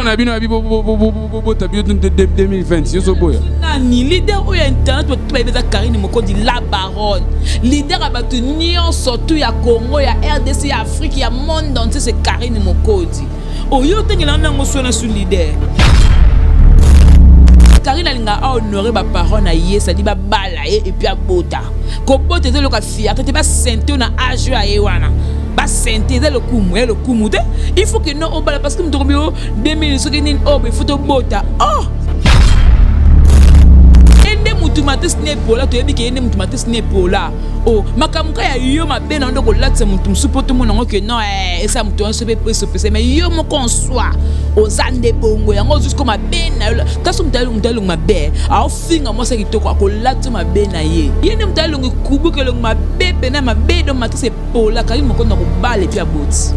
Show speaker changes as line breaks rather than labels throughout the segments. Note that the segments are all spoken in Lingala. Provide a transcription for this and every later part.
on a bien habillé pour 2026.
Nani leader ou internet pour tout les Karine Mokondi la baronne. Leader a battu Nyon surtout ya Congo, ya RDC, ya Afrique, ya monde entier c'est Karine Mokondi. Oh yo tengi la nango sona sur leader. Karine alinga a honoré ba parole na ye ça dit ba bala et puis a bota. Ko bota de lo ka fierté te ba sente na age ya wana. Ba sente de le kumu de. Il faut que non au bala parce que m'torobio 2000 so que ni obe photo bota. Oh mutumate snepola to yebi ke ene mutumate snepola oh makamuka ya yo mabena ndo ko latse mutum supoto mona ngo ke non esa mutu so be preso pese mais yo mo konswa ozande bongo yango jusqu'au mabena kaso mutalo mabe a ofinga mo se kitoko ko latse mabena ye yene mutalo kubuke lo mabe na mabe do matse pola kali moko na ko bale pia boti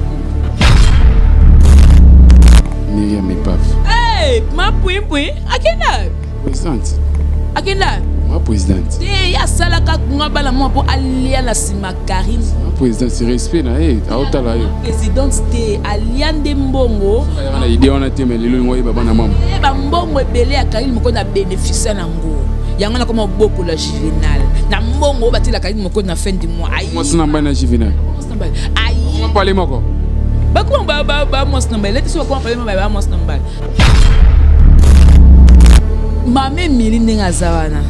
Miriam Epaf.
Hey ma point akena
Présidente.
Akenda
Ma présidente.
Ya salaka ngabala mo po alia la sima Karim.
Ma présidente c'est respect na aotala yo.
Présidente te aliande mbongo.
Ya na idée on a té mais lelo ngoyi baba na mama.
Ba mbongo ebele ya Karim moko na bénéfice nango. Yango na koma boko la juvenal. Na mbongo batila Karim moko na fin du mois. Ayi.
Moi sina mbana juvenal.
Ayi.
On parler moko.
Ba ko ba mo snambal. Leti so ko parler ba mo snambal. Mame mili nenga zawana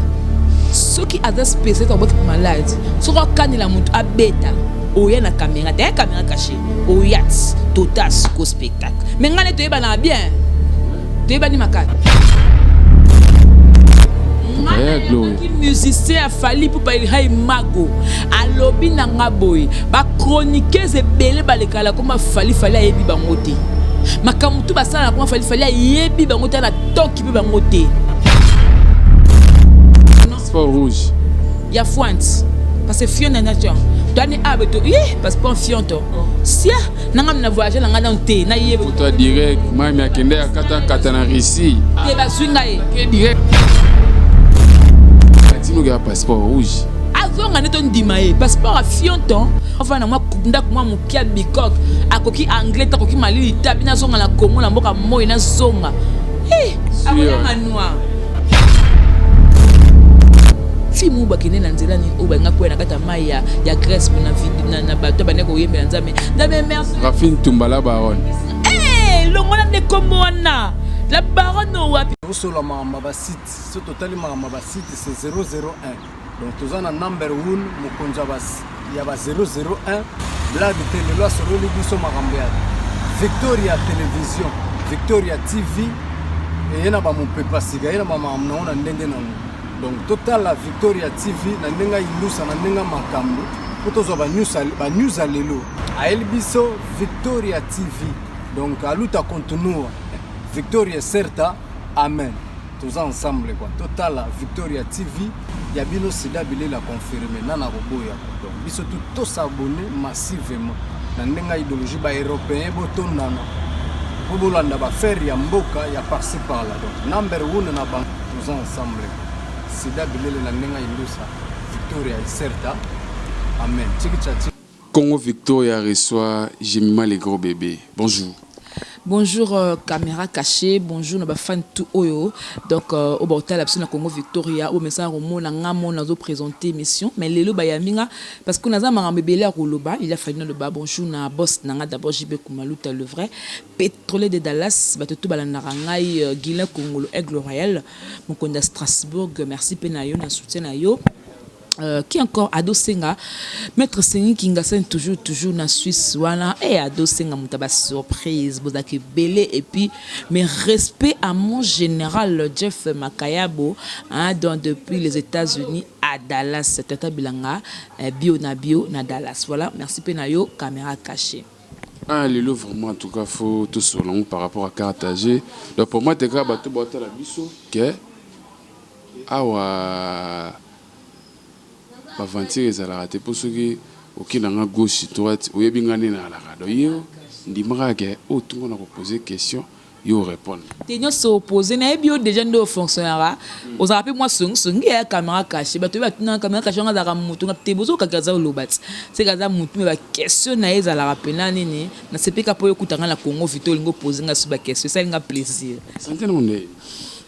soki aza spécial to bot malade soko kanila mutu abeta oya na caméra te caméra cachée oyat totas ko spectacle mais ngale to yeba na bien to yeba ni makati ki musicien a fali pour parler hay mago alobi na ngaboy ba chroniqueuse ebele balekala comme fali ayebi bango te makamutu basala comme fali ayebi bango te na toki pe bango te.
Passeport rouge.
Ya fuante. Parce que fion na nature. Dani abeto. Passeport fianto. Sia nangam na voyager na ngana nte na yebo.
Photo direct, mami akende akata na Russie.
Ke ba swinga e.
Ke direct. Atino ga passeport rouge.
Azonga neto ndima e. Passeport fianto. Enfin na moi kunda kuma mukia bikok. Akoki anglais ta koki malili tabi na zonga na Congo na mboka moyi na zonga. Abona noir. Si mu bakene na nzela ni obanga kwena kata mai ya Grèce na vide na bato baneko yembe nzambe ndabe merci
Rafine Tumbala baron
longona ne komona la baronne wapi
Usola mama site ce total mama site c'est 001 donc tozana number 1 mukonja bas ya ba 001 blague télé lo solo li biso makambo ya Victoria Télévision Victoria TV et yana ba mon pepa siga yana ba mama na ndenge na donc total la Victoria TV na ndenga ilusa na ndenga makambo potozo ba news alelo a elbiso Victoria TV donc aluta continua Victoria certa amen tous ensemble quoi total la Victoria TV ya bino sida bile la confirmer nana roboya donc biso tout s'abonner massivement na ndenga idéologie ba européen botondana bobolanda ba faire ya mboka ya par-ci par là donc number 1 na bank tous ensemble Sida Bilele la nenga ilusa Victoria certa amen.
Congo Victoria reçoit Jemima les gros bébés. Bonjour.
Bonjour caméra cachée, bonjour nos fans tout oyo. Donc au portail absolu na Congo Victoria au message au mona ngamo nazo présenter émission mais lelo bayaminga parce que naza marambe belé à Koloba, il a fallu le bas bonjour na boss nanga d'abord JB Kumaluta le vrai pétrolier de Dallas batoto balandara ngai Guilain Congolo Aigle Royal mon konda Strasbourg merci penayo na soutien na yo. Qui encore Ado Senga maître Sengi Kingasen toujours na Suisse wana et Ado Senga mutaba surprise bozaki belé et puis mes respects à mon général Jeff Makayabo hein, donc depuis les États-Unis à Dallas tata bilanga bio na Dallas voilà merci penayo caméra cachée.
Ah lelo vraiment en tout cas faut tout selon par rapport à Carthage donc pour moi t'es ka bato bota la biso que awa aventure ezalaka te mpo soki okendanga gauche droite oyebi nga nde na alaka do yo ndimaka ke oyo ntongo na kopose question yo répondre.
T'es opposé na ebio déjà ndo fonctionnaire. Aux rappels moi sung ya caméra cachée. Ba tu vas na caméra cachée on a da mutu na te bozo ka gaza lobat. C'est gaza mutu ba question na eza la rapela nini na sepeka po yokutanga na Congo vito lingo poser nga su ba question ça linga plaisir.
Santé non est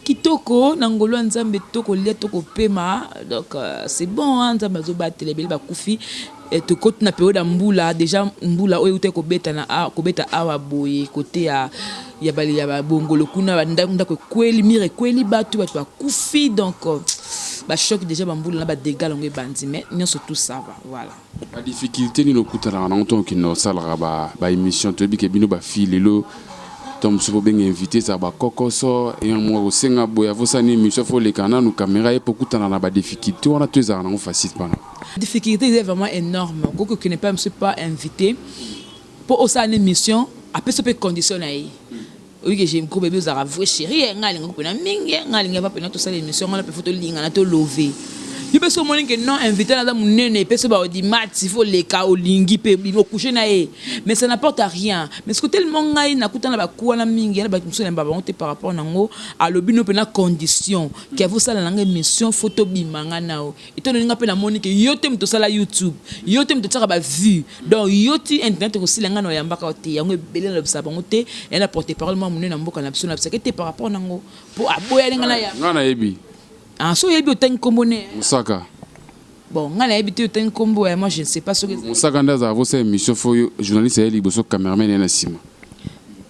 Kitoko na ngolo nzambe toko lia toko pema donc c'est bon hein nzambe zo ba télébel ba kufi et te côté na période mbula déjà mbula oyo te ko beta na ko beta awa boye côté ya bali ya bongolo kuna banda ko kweli mire kweli batu ba kufi donc ba choc déjà bambula na ba dégâts longue bandi mais nyonso tout ça va voilà
la difficulté ni lokuta na ntonto ki no sala ba émission to bi ke bino ba filelo Tom Soupo bien invité ça ba kokoso et moi au senga boya vosa ni mission faut les canaux nous caméra et beaucoup dans la difficulté on a tous ça on facile pas.
La difficulté est vraiment énorme. Beaucoup qui n'est pas monsieur pas invité pour aussi une mission après ce peut conditionner. Oui que j'ai un gros bébé aux arabes chérie ngali ngoko na mingi ngali pas pendant tout ça l'émission on a peut photo linga na to lever. Il peut se montrer que non invité dans mon nene peut se ba di mat il faut les cas au lingi pe bibo coucher na e mais ça n'apporte à rien mais ce que tellement ngai na kutana ba kuwa na mingi na ba muso na ba honte par rapport nango à lobino pe na condition que vous ça na émission photo bimanga nao et to ninga pe na monique yote mto sala YouTube yote mto tsaka ba vue donc yoti internet aussi langa no yamba ka te yango belé na bisa bango te et na porte parole moi mon na mboka na biso na bisa que par rapport nango pour aboya linga na ya
ngana yebi
ah so yebi otangi kombone
Moussaka
bon ngana yebi te otangi kombo moi je ne sais pas ce que
Moussaka ndaza avo sa émission fo journaliste ya liboso cameraman na sima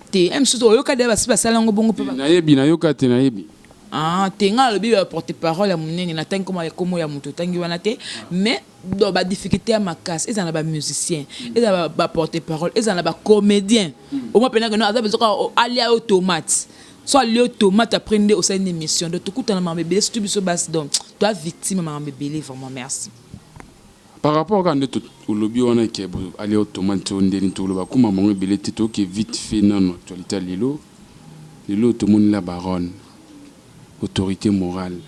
te emsuto oyoka de basi basala ngo bongo pe
na yebi na yoka te na yebi
ah te ngala lobi porte parole ya munene na tangi komo ya muto tangi wana te mais do ba difficulté à ma casse ils en ba musicien ils en ba porte parole ils en ba comédien au moins pena que non azabezoka ali automate soit le tomate apprendre au sein d'une émission de tout coup dans ma bébé si tu biso bas donc toi victime ma bébé vraiment merci
par rapport à notre lobby on a qui aller au tomate on dit tout le ba kuma mon bébé tito qui vite fait non actualité lilo tout le monde la baronne autorité morale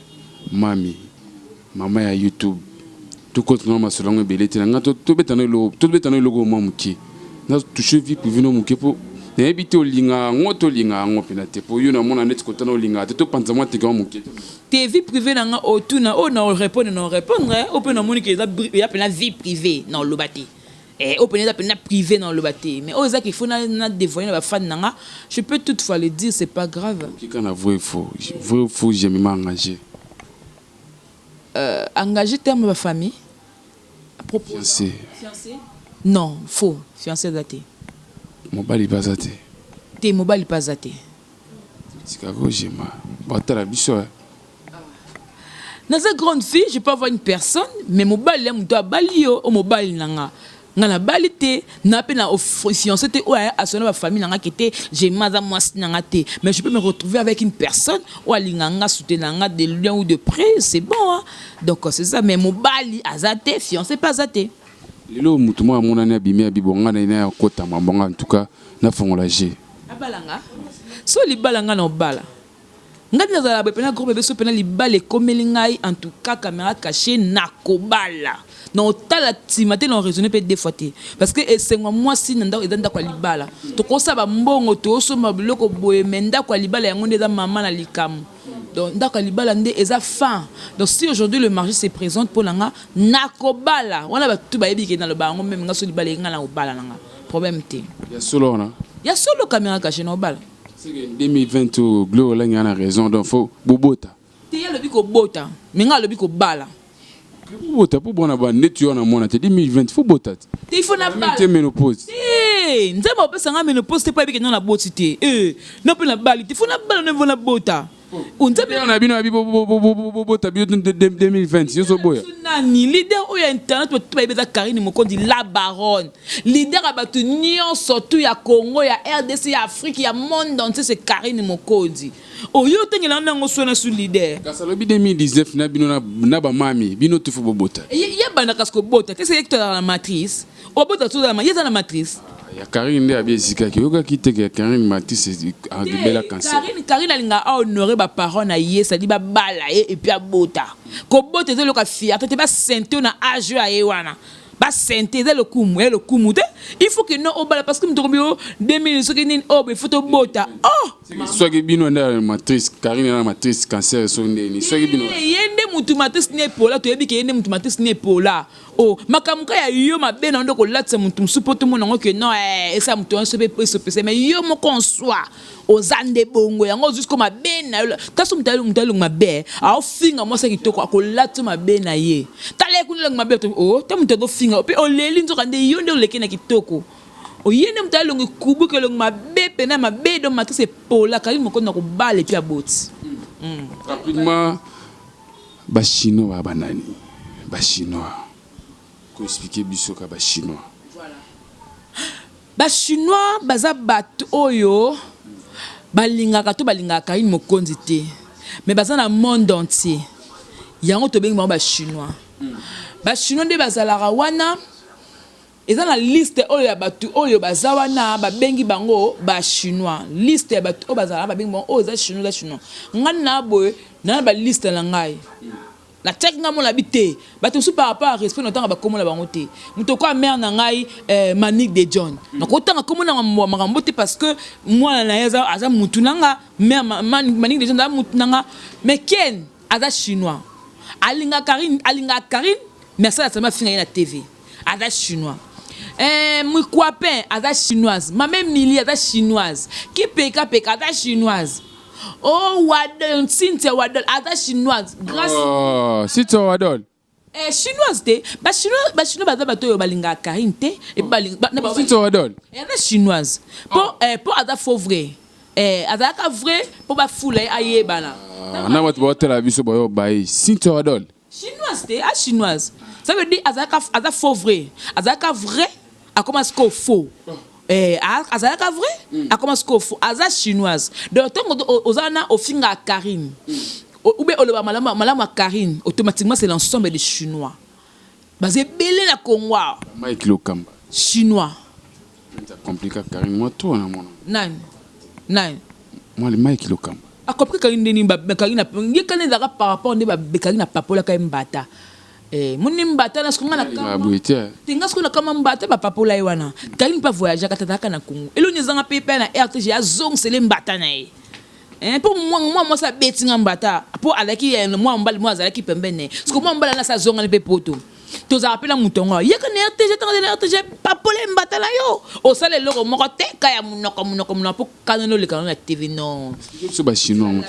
mami maman ya YouTube tout côté non ma selon bébé tena tout betano logo mo muki na toucher vie privée no muki pour n'habite au linga ngoto linga ngopena te po yo na mona net ko tana linga te to panza moi te ga muke
tes vie privée na nga otuna o na répondre o pe na moni que ya pena vie privée non lobati et o pena pena privé non lobati mais o za qu'il faut na dévoiler na ba fan nanga je peux toutefois le dire c'est pas grave
qui quand a vrai faux j'aime m'engager
engager terme ma famille à propos
fiancé
non faux fiancé daté
mobali bazate
te mobali bazate
Chicago jema batala biso
dans une grande fille je peux avoir une personne mais mobali ya muto abali yo o mobali nanga ngana bali te na pe na fiancé te o a sona ba famille nanga kete j'ai maza mwasi nanga te mais je peux me retrouver avec une personne ou alinganga soutenanga de loin ou de près c'est bon hein? Donc c'est ça mais mobali azate fiancé pas azate
lelo mutu mo amona na bimi abibonga na ina kota mabonga en tout cas na fongola G
abalanga so libalanga na obala ngati nazala bepena groupe beso pena libala ekomeli ngai en tout cas caméra cachée na kobala na otala timate na raisonner pe deux fois te parce que esengwa mwasi na ndako ezanda kwa libala tokosaba mbongo tosomba biloko boye menda kwa libala yango ndeza mama na likamu donc ndako libala nde eza fin donc si aujourd'hui le marché se présente pour nanga nakobala wana batu bayebi ke na le bango même nga so libala nga na obala nanga problème te
ya solo na
ya solo caméra cachée na obala
c'est que 2020 au glow là il y a raison donc faut bobota
te ya lobi ko bota mais nga lobi ko bala
bobota pour bona ba netu na mona te 2020 faut bota te
il faut na bala
te ménopause
nzeba opesa nga ménopause te pa bi ke na boti te na pe na bali te faut na bala na vona bota
on a bino abi bobota bio 2020 yo so boya
nani leader oyo internet to ba beza Karine Mokondi la baronne leader abatu nyon surtout ya Congo ya RDC ya Afrique ya monde entier c'est Karine Mokondi oyo tengela nango sona su leader
kasalobi 2019 na bino na ba mami bino te fo bobota
ya bana kasko bota te c'est la matrice obota to la yeza la matrice
ya Karine nde abezika ki yoka kiteke Karine Matisse agibela cancer
Karine alinga honorer ba parole na yesa di ba bala et puis abota ko bota ze loka fierté te ba sente na âge ya wana ba synthèse le kumu te il faut que non obala parce que mtobio 2000 ce que ni il faut to bota
soit que bino na matrice Karine na matrice cancer so ndeni soit que bino
yende mutu matrice ne pola to yebi ke yende mutu matrice ne pola makamuka ya yo mabe na ndo ko latsa mutu msupoto mona ngo que non esa mutu on se peut se pese mais yo mo conçoit ozande bongo yango jusqu'au mabe na kaso mutalo mabe a finga mo sa kitoko akolatsa mabe na ye tale kunela mabe to te mutu do finga pe oleli nzoka nde yo nde oleki na kitoko oyende mutalo ngikubu ke lo mabe pena mabe do matrice pola kali moko na ko bale pi aboti
rapidement ba chinois ba banani ba chinois ko expliquer biso ka ba chinois
voilà ba chinois baza bato oyo balingaka to balingaka Karine Mokonzi te mais baza na monde entier yango to bengi ba chinois ba chinois nde bazalaka wana eza na liste oyo ya bato oyo baza wana babengi bango ba chinois liste ya bato oyo bazalaka babengi bango oyo za chinois ngani na boye na ba liste na ngai la check nga mo la bité bato su par rapport à respect notanga ba komo la bango te muto kwa mère na ngai Manique de John na ko tanga komo na makambo te parce que moi na yaza aza mutu nanga mère Manique de John da mutu nanga mais ken aza chinois alinga Karine merci à sama finga na TV aza chinois Moukwapin aza chinoise ma même Mili aza chinoise qui peka aza chinoise Wadol, Cynthia Wadol, ada chinoise. Grâce.
Cynthia Wadol.
Chinoise te. Chinois baza bato yo balinga Karine te. Et balinga.
Cynthia Wadol.
Ada chinoise. Pour ada faux vrai. Ada ka vrai pour ba foule aye bana.
Na wat ba tela biso ba yo bayi. Cynthia Wadol.
Chinoise te, chinoise. Ça veut dire ada faux vrai. Ada ka vrai a commence ko faux. Azalaka vrai a commence ko faux aza chinoise donc tant ozana au finga Karine ou bien oloba malama Karine automatiquement c'est l'ensemble des chinois basé belé na Congo
Mike Lokamba
chinois
c'est compliqué Karine moi toi na mon
nine
moi le Mike Lokamba
a compris Karine ni Karine ni kana zaka par rapport ne ba Karine papola ka mbata moni mbata na skonga na kama tinga skona kama mbata ba papola wana Karine pas voyager kataka na Congo elo nyezanga pepe na RTG azong sele mbata na ye pour moi ça betinga mbata pour alaki moi mbali moi azalaki pembene parce que moi mbala na sa zonga ne pe poto to za appela mutongo yeka na RTG tanga na RTG papola mbata la yo o sale loko moko te kaya munoko pour kanano le kanano na TV non
so ba chinois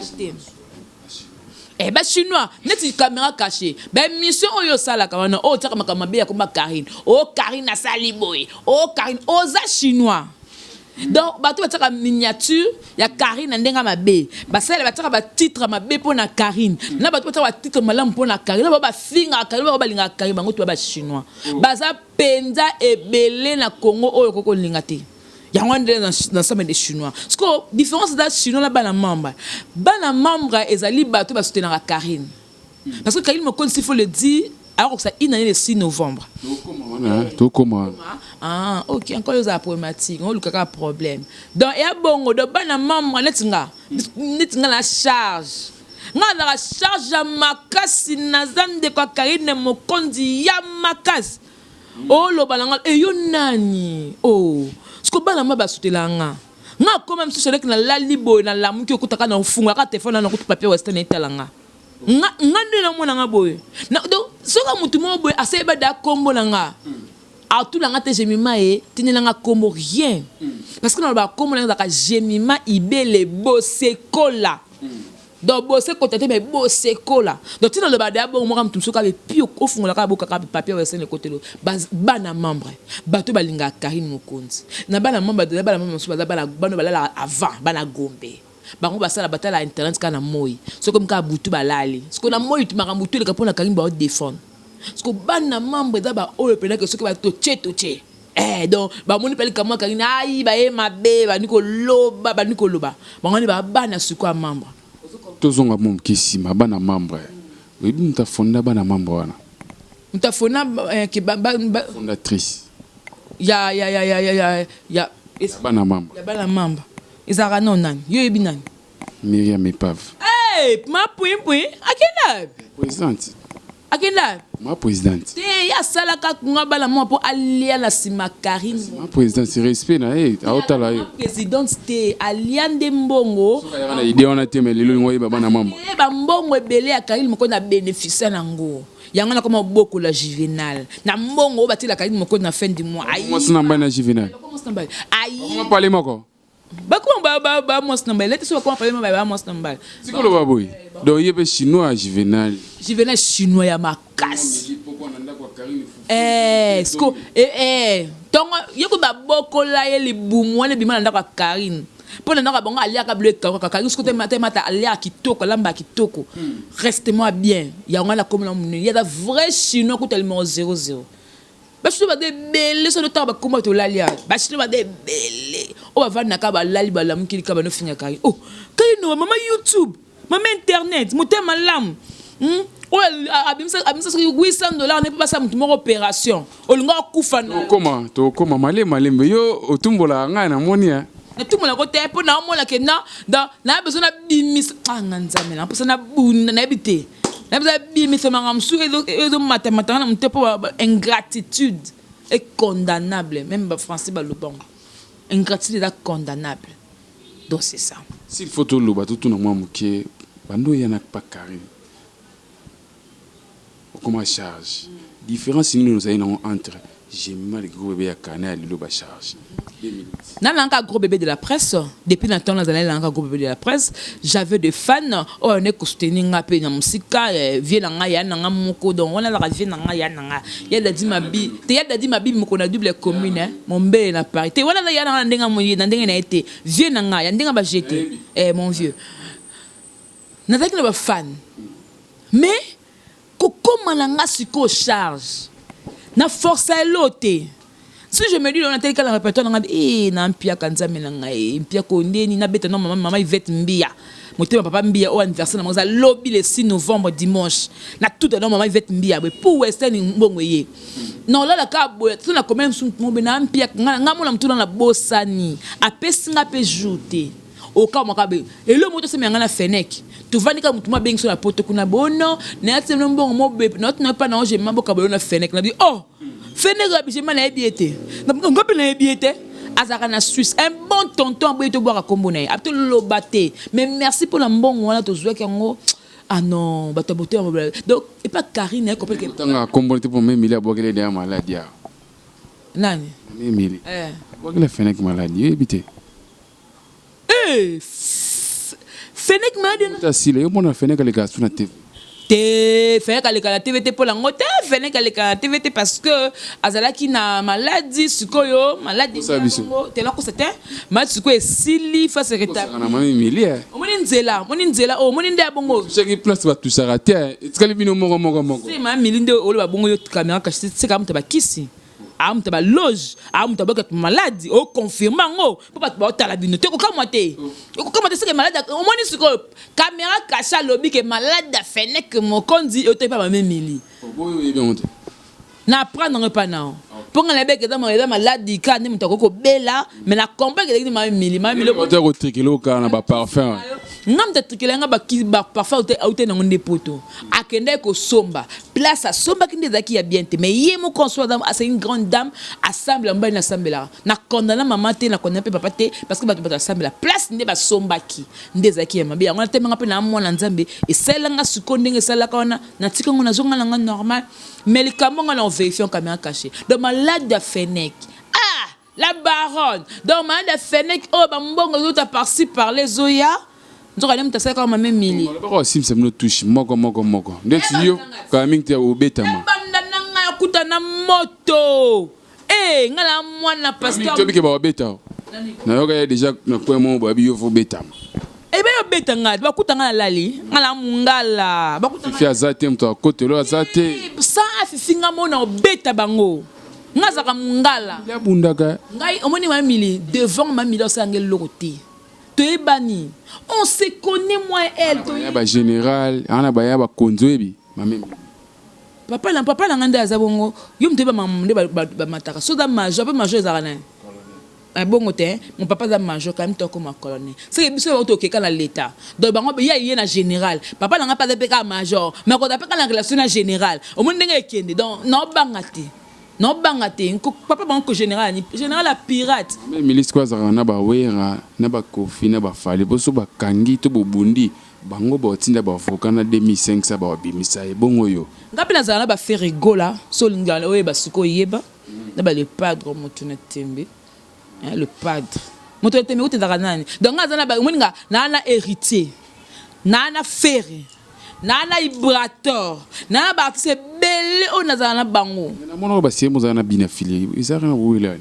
ba chinois neti caméra cachée ba mission oyo sala ka wana o tsaka makamabe ya komba Karine Karine na sali boy Karine oza chinois donc bato batsaka miniature ya Karine ndenga mabe basala batsaka ba titre mabe pona Karine na bato batsaka ba titre malamu pona Karine ba finga Karine ba balinga Karine bango to ba chinois baza penza ebele na Congo oyo koko linga te yango ndé dans ça mais des chinois parce que différence da chinois la bana membre ezali bato ba soutenir Karine parce que Karine Mokonzi il faut le dire alors que ça une année le 6 novembre
to comment
OK encore les problématique on a problème donc ya bongo de bana membre netinga la charge la charge ya makasi nazande kwa Karine Mokonzi ya makasi lo balanga yo nani ko bana ma basutelanga nga ko même si na la libo na la muki okutaka na ufunga ka téléphone na kutu papier western etalanga nga nde na mona nga boye na donc soka mutu mo boye aseba da kombo nanga a tout langa te jemima tinelanga kombo rien parce que na ba kombo nanga ka jemima ibele bosekola donc bosse côté mais bosse kola donc tino le bada bon mo kam tumsuka be pio ko fungola ka boka ka papier wese ne côté lo bana membre bato balinga Karine Mokonzi na bana membre de bana membre so bana balala avant bana gombe bango basala batala internet kana moyi so comme ka butu balali ce qu'on a moyi tu maka butu le ka pona Karine ba défendre ce que bana membre da ba oyo pena que ce que ba to che donc ba moni peli kama Karine ai ba e mabe ba niko loba bango ni ba bana suko membre
tozonga mom kisima bana membre oui muta fonda bana membre wana
muta fonda ki
fondatrice
ya
bana membre
ya bana membre izara non nani yo yebi nani
Myriam Epave
ma point akena
présidente
Akenda.
Ma présidente.
Te ya sala ka kunga bala mo po alia la sima Karine.
Ma présidente, c'est respect na aotala yo.
Présidente te aliande mbongo.
Na idée on a té mais lelo ngoyi baba na mambo.
Ba mbongo ebele ya Karine moko na bénéficier nango. Yango na koma beaucoup la juvénal. Na mbongo ba tila Karine moko na fin du mois. Ayi.
Moi c'est na mbana juvénal.
Ayi.
On parler moko.
Ba mos nambal. Leti so ko parler ba mos nambal.
Sikolo baboy. Donc yebe chinois juvénal.
Juvénal chinois ya makasi. Sko tongo yeko ba bokola ye libumu wana bimana ndako Karine. Pour na bongo alia ka bleu ka Karine sko te mata alia kitoko lamba kitoko. Reste-moi bien. Ya ngala comme la munu. Ya da vrai chinois ko tellement 00. Ba chino ba de belé so le temps ba komba to lalia. Ba chino ba de belé. O ba vana ka ba lali ba lamu kili ka ba no finya Karine. Oh, Karine no mama YouTube, mama internet, mutema lam. Abimsa $800 n'est pas ça mon opération. Olinga kufa na.
Comment malé yo otumbola nga na monia.
Na tumbola ko te po na mola ke na besoin na bimis nganzame na besoin na bunda na bité. Na besoin bimis mangam su ezo matematika na mtepo ingratitude est condamnable même ba français ba le bon. Ingratitude est condamnable. Donc c'est ça.
S'il faut tout le bateau tout na moi muke bando yana pas Karine. Comment charge différence nous avons entre j'ai mal gros bébé à canal et le bas charge 2 minutes.
Dans l'anka gros bébé de la presse depuis longtemps dans l'anka gros bébé de la presse j'avais des fans on est soutenir ngapé na musika vie na nga ya na moko donc on a la vie na nga ya na nga ya da di mabi te ya da di mabi moko na double commune mon bé na Paris te wana ya na ndenga moyi na ndenga na été vie na nga ya ndenga ba jeté mon vieux na taki na ba fan mais comment la siko charge na force à l'autre si je me dis on a tel que le répertoire on a na mpia kanza menanga mpia kondeni na beta non maman Yvette Mbia motema papa Mbia au anniversaire na moza lobby le 6 novembre dimanche na tout non maman Yvette Mbia pour western mbongoye non là la ka boya tout na quand même mo na mpia ngamo na mtuna na bosani apesi nga pe jouter au cas makabe et le moto se menga na Fenech tu vas nika mutuma bengi sur la poto kuna bono na yatse mbongo mo be not na pa na je mamboka bono na Fenech na dit oh Fenech rabije mana ebiete na ngope na ebiete azaka na Suisse un bon tonton boy to boire kombo na apto lo baté mais merci pour la mbongo wana to zwa kango ah non bato boté donc et pas Karine est complètement
tanga kombo te pour même Emilia bokele de maladie
nani
Emilia bokele Fenech maladie ebité
Fenech m'a
ta sile yo mona Fenech le gars sur la TV
te Fenech la TVT pour la ngote Fenech la TVT parce que azalaki na maladie sikoyo maladie te la ko c'était maladie sikoyo sili face rétablir
na mami Emilia
moni nzela o moni nda bongo
chaque place va tout s'arrêter est-ce bino moko
c'est ma milinde o ba bongo yo caméra caché c'est comme te ba kisi amta ba loge amta ba malade o confirma ngo papa ba tala bino te ko kamote c'est malade au moins siko caméra cacha lobby que malade Fenech mokondi o te pa même mili na prendre pas non pour nga lebe que dans malade ka ne mutako ko bela mais la comprendre que ma mili
ko te ko trikilo ka na ba parfum
ngam te trikilo nga ba parfum ou te na ngonde poto akende ko somba place à somba kinde zaki ya bien te mais yemo conçoit c'est une grande dame assemble mbali na assemblera na condamna maman te na condamna papa te parce que ba assemble la place nde ba somba ki nde zaki ya mabi ngona te manga pe na mwana nzambe et celle nga sukonde sala kana na tika ngona zonga nga normal mais les caméras on vérifie en caméra cachée donc malade de Fenech la baronne donc malade de Fenech oh ba mbongo tout à par-ci par les zoya nzoka nem tasaka comme même mili
ba sim se me touche moko ndeti yo ka mingte obetama
banda nanga kuta na moto ngala mwana pasteur
to bike ba obeta na yoka déjà na point mo ba bi yo fo betama
ebe yo beta ngadi bakuta ngala lali ngala mungala bakuta
fi azate mto kote lo azate
sa afifinga mona obeta bango ngazaka mungala
ya bundaka
ngai omoni ma mili devant ma mili osangel lokote to ebani on se connaît moi elle to
ya ba général ana ba ya ba konzoebi mamemi
papa na nganda azabongo yo mteba mamde ba mataka so da major pe major ezaka na bon côté mon papa est major quand même toi comme colonel c'est que biso auto dans l'état donc bango il y a na général papa n'a pas de major mais quand appelle la relation na général au monde ndenge ekende donc non bangate papa bango général la pirate
mais milice quoi ça na ba wera na ba kofi na ba fali boso ba kangi to bobundi bango ba tinda ba avocat na 2005 ça ba bimisa e bongo yo
ngapi na zana ba faire rigola so lingala oye ba suko yeba na ba le padre motuna tembe le padre motuna tembe utenda nani donc ngazana ba moninga na héritier na ferre na ibrator na ba artiste belé on na bango
na mono ba siemo za na bina filé isara na wila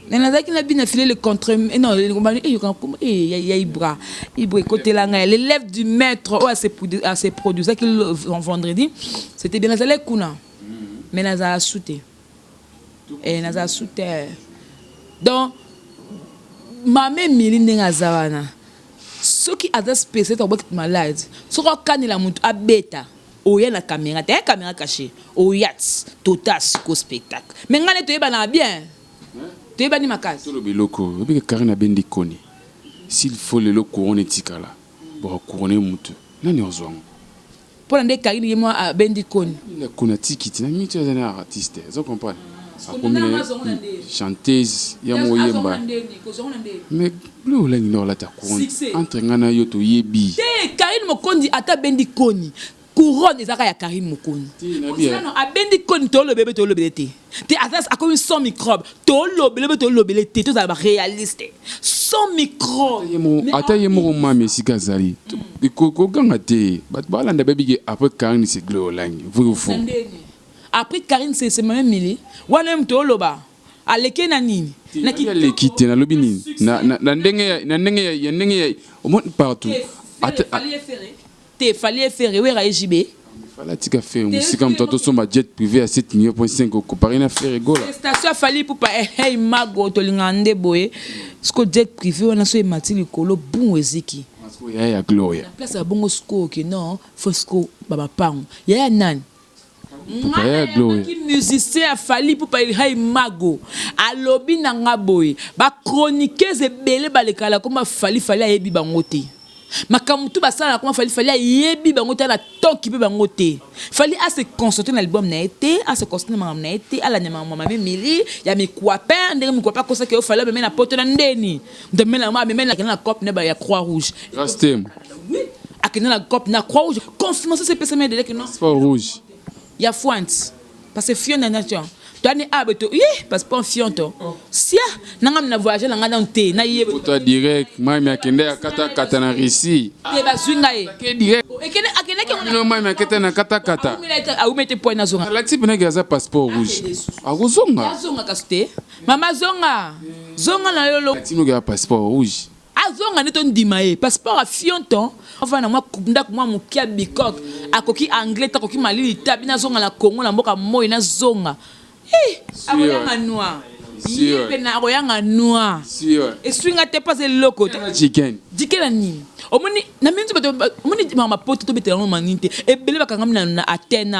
na zaki na bina filé le contre non ya ibra côté là l'élève du maître à ses produits ça qu'il vendredi c'était bien nazale kuna mais nazala souté et nazala souté donc mame milinde ngazawana ce qui a des spécialistes au malade ce qu'on connaît la montre à bêta au y a la caméra cachée au yacht total psycho spectacle mais ngane to yeba na bien to yeba ni makasi
to lo biloko obi Karine bendi koni s'il faut le couronner tikala pour couronner mutu nani ozongo
pour ndé Karine yemo a bendi koni
la kona tikiti na mitu za artiste vous comprenez chanteuse ya moyemba mais le la ni la ta couronne entre ngana yo to yebi
te Karine Mokondi ata bendi koni couronne ezaka ya Karine Mokondi non a bendi koni to lo bébé te asas a comme sans microbe to lo bébé te to za réaliste sans microbe
ata yemo mama sikazali ko ganga te bat balanda bébé après Karine c'est glolangi vous fou
après Karine c'est même mili wana mto loba aleke na nini
na lekite na lobi nini na ndenge au monde partout
fallait faire oui rajibe
fallait tika faire musika mtoto soma jet privé à 7,5 ko comparé na faire gola
station fallait pour pas hey mago to lingande boye sko jet privé on a so matili kolo bon eziki
parce que ya gloria
la place à bongo sko que non fosco baba pang ya nani musicien fali pour pas hay mago alobi na ngaboy ba chroniqueuse ebele balekala comme fali ayebi bangote makamutu basala comme fali ayebi bangote na toki pe bangote fali a se concentrer na album na été a se concentrer na été ala nyama mama mili ya mikwaper ndenge mikwaper kosa ke fali be na poto na ndeni de mena ma me na cop ne ba ya croix rouge
rastem
akena la cop na croix rouge confiance c'est PCM de que non
c'est rouge
ya fuante parce que fion na nation toi ni abeto parce pas fion to sia nangam na voyager nanga dans te na yebo
toi direct mami akende kata na Russie
te bazwinga
ke direct
akene ke
no mami akete na kata
au mete point na zonga
la type na gaza passeport rouge akuzonga
kaste mama zonga na yolo
tino ga passeport rouge
azonga neto ndima passeport a fionton enfin na moi ndako moi mukia bikok akoki anglais takoki malili tabi na zonga la Congo na mboka moyi na zonga akoyanga noir yipe na akoyanga noir eswinga te pas eloko
chicken
la nini omoni na minzu bato omoni mama poto to betela no maninte ebele bakangami na Athènes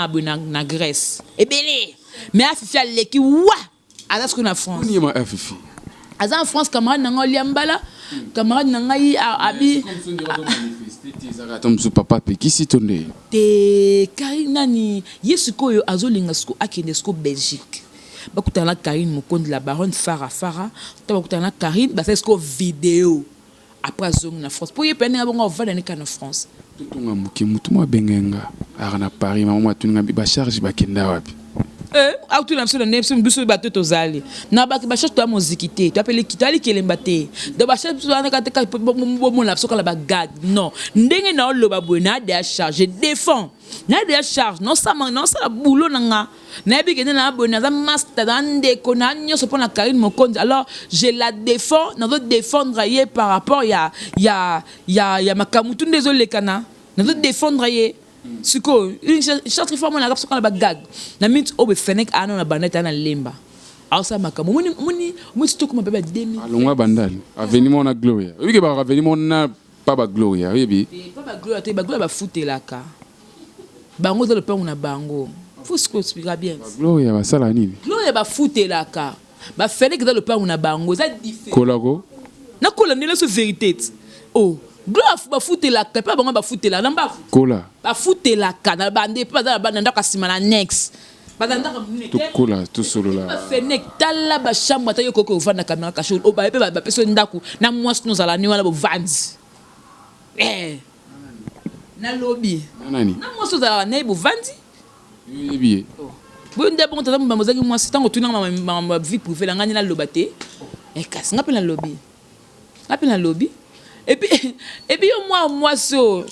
na Grèce ebele mais afifia leki wa azasko na France
ni ma afifi
en France camarade na ngoli ambala camarade na ngai abi
tom su papa pe kisi tonde
te Karine nani yesu koyo azolinga sko akende sko Belgique bakutana Karine Mokondi la baronne Farah to bakutana Karine ba sko vidéo après zong na France pour y peine bongo va dans na France
tutunga muki mutu mo bengenga na Paris mama tuninga ba charge bakenda wapi
auto na mso na nemso biso bato tozali na ba charge to musique te to appelle kitali kelemba te do ba charge to na kata mo na so kala ba gag non ndenge na loba bona de charge défend na de charge non ça boulot nanga na bi kene na bona za master dande ko na nyoso pona Karine Mokondi alors je la défends na do défendre yé par rapport ya makamutu désolé kana na do défendre yé siko une charte forme na rapso kana ba gag na minute obe fenek ano na baneta na lemba asa makamu muni to kuma beba demi
alongwa bandali aveniment na gloria wiki ba aveniment na pas ba gloria yebi
pas ba gloria te ba gloria ba futelaka bango za le pont na bango faut se expliquer bien
gloria ba sala nini
gloria ba futelaka ba fallait que dans le pas on a bango ça différent
Kolako.
na kola ndela so vérité oh gloire ba foutela ka pas bango ba foutela namba
Kola.
ba foutela ka na bande pas dans la bande ndaka sima na next bazanda ka
Tout kola, tout solo
ba
là.
fenek tala ba chambre ta yoko ko vanda caméra caché o ba pe ba peso ndaku na mwasi nous ala ni wala bo vandi na lobby
Nani?
na mwasi ala na bo vandi
Yebi.
bo nda bon tata mbamba zaki mwasi tango tuna ma vie privée la ngani na lobate kasi ngapi na lobby et puis moi so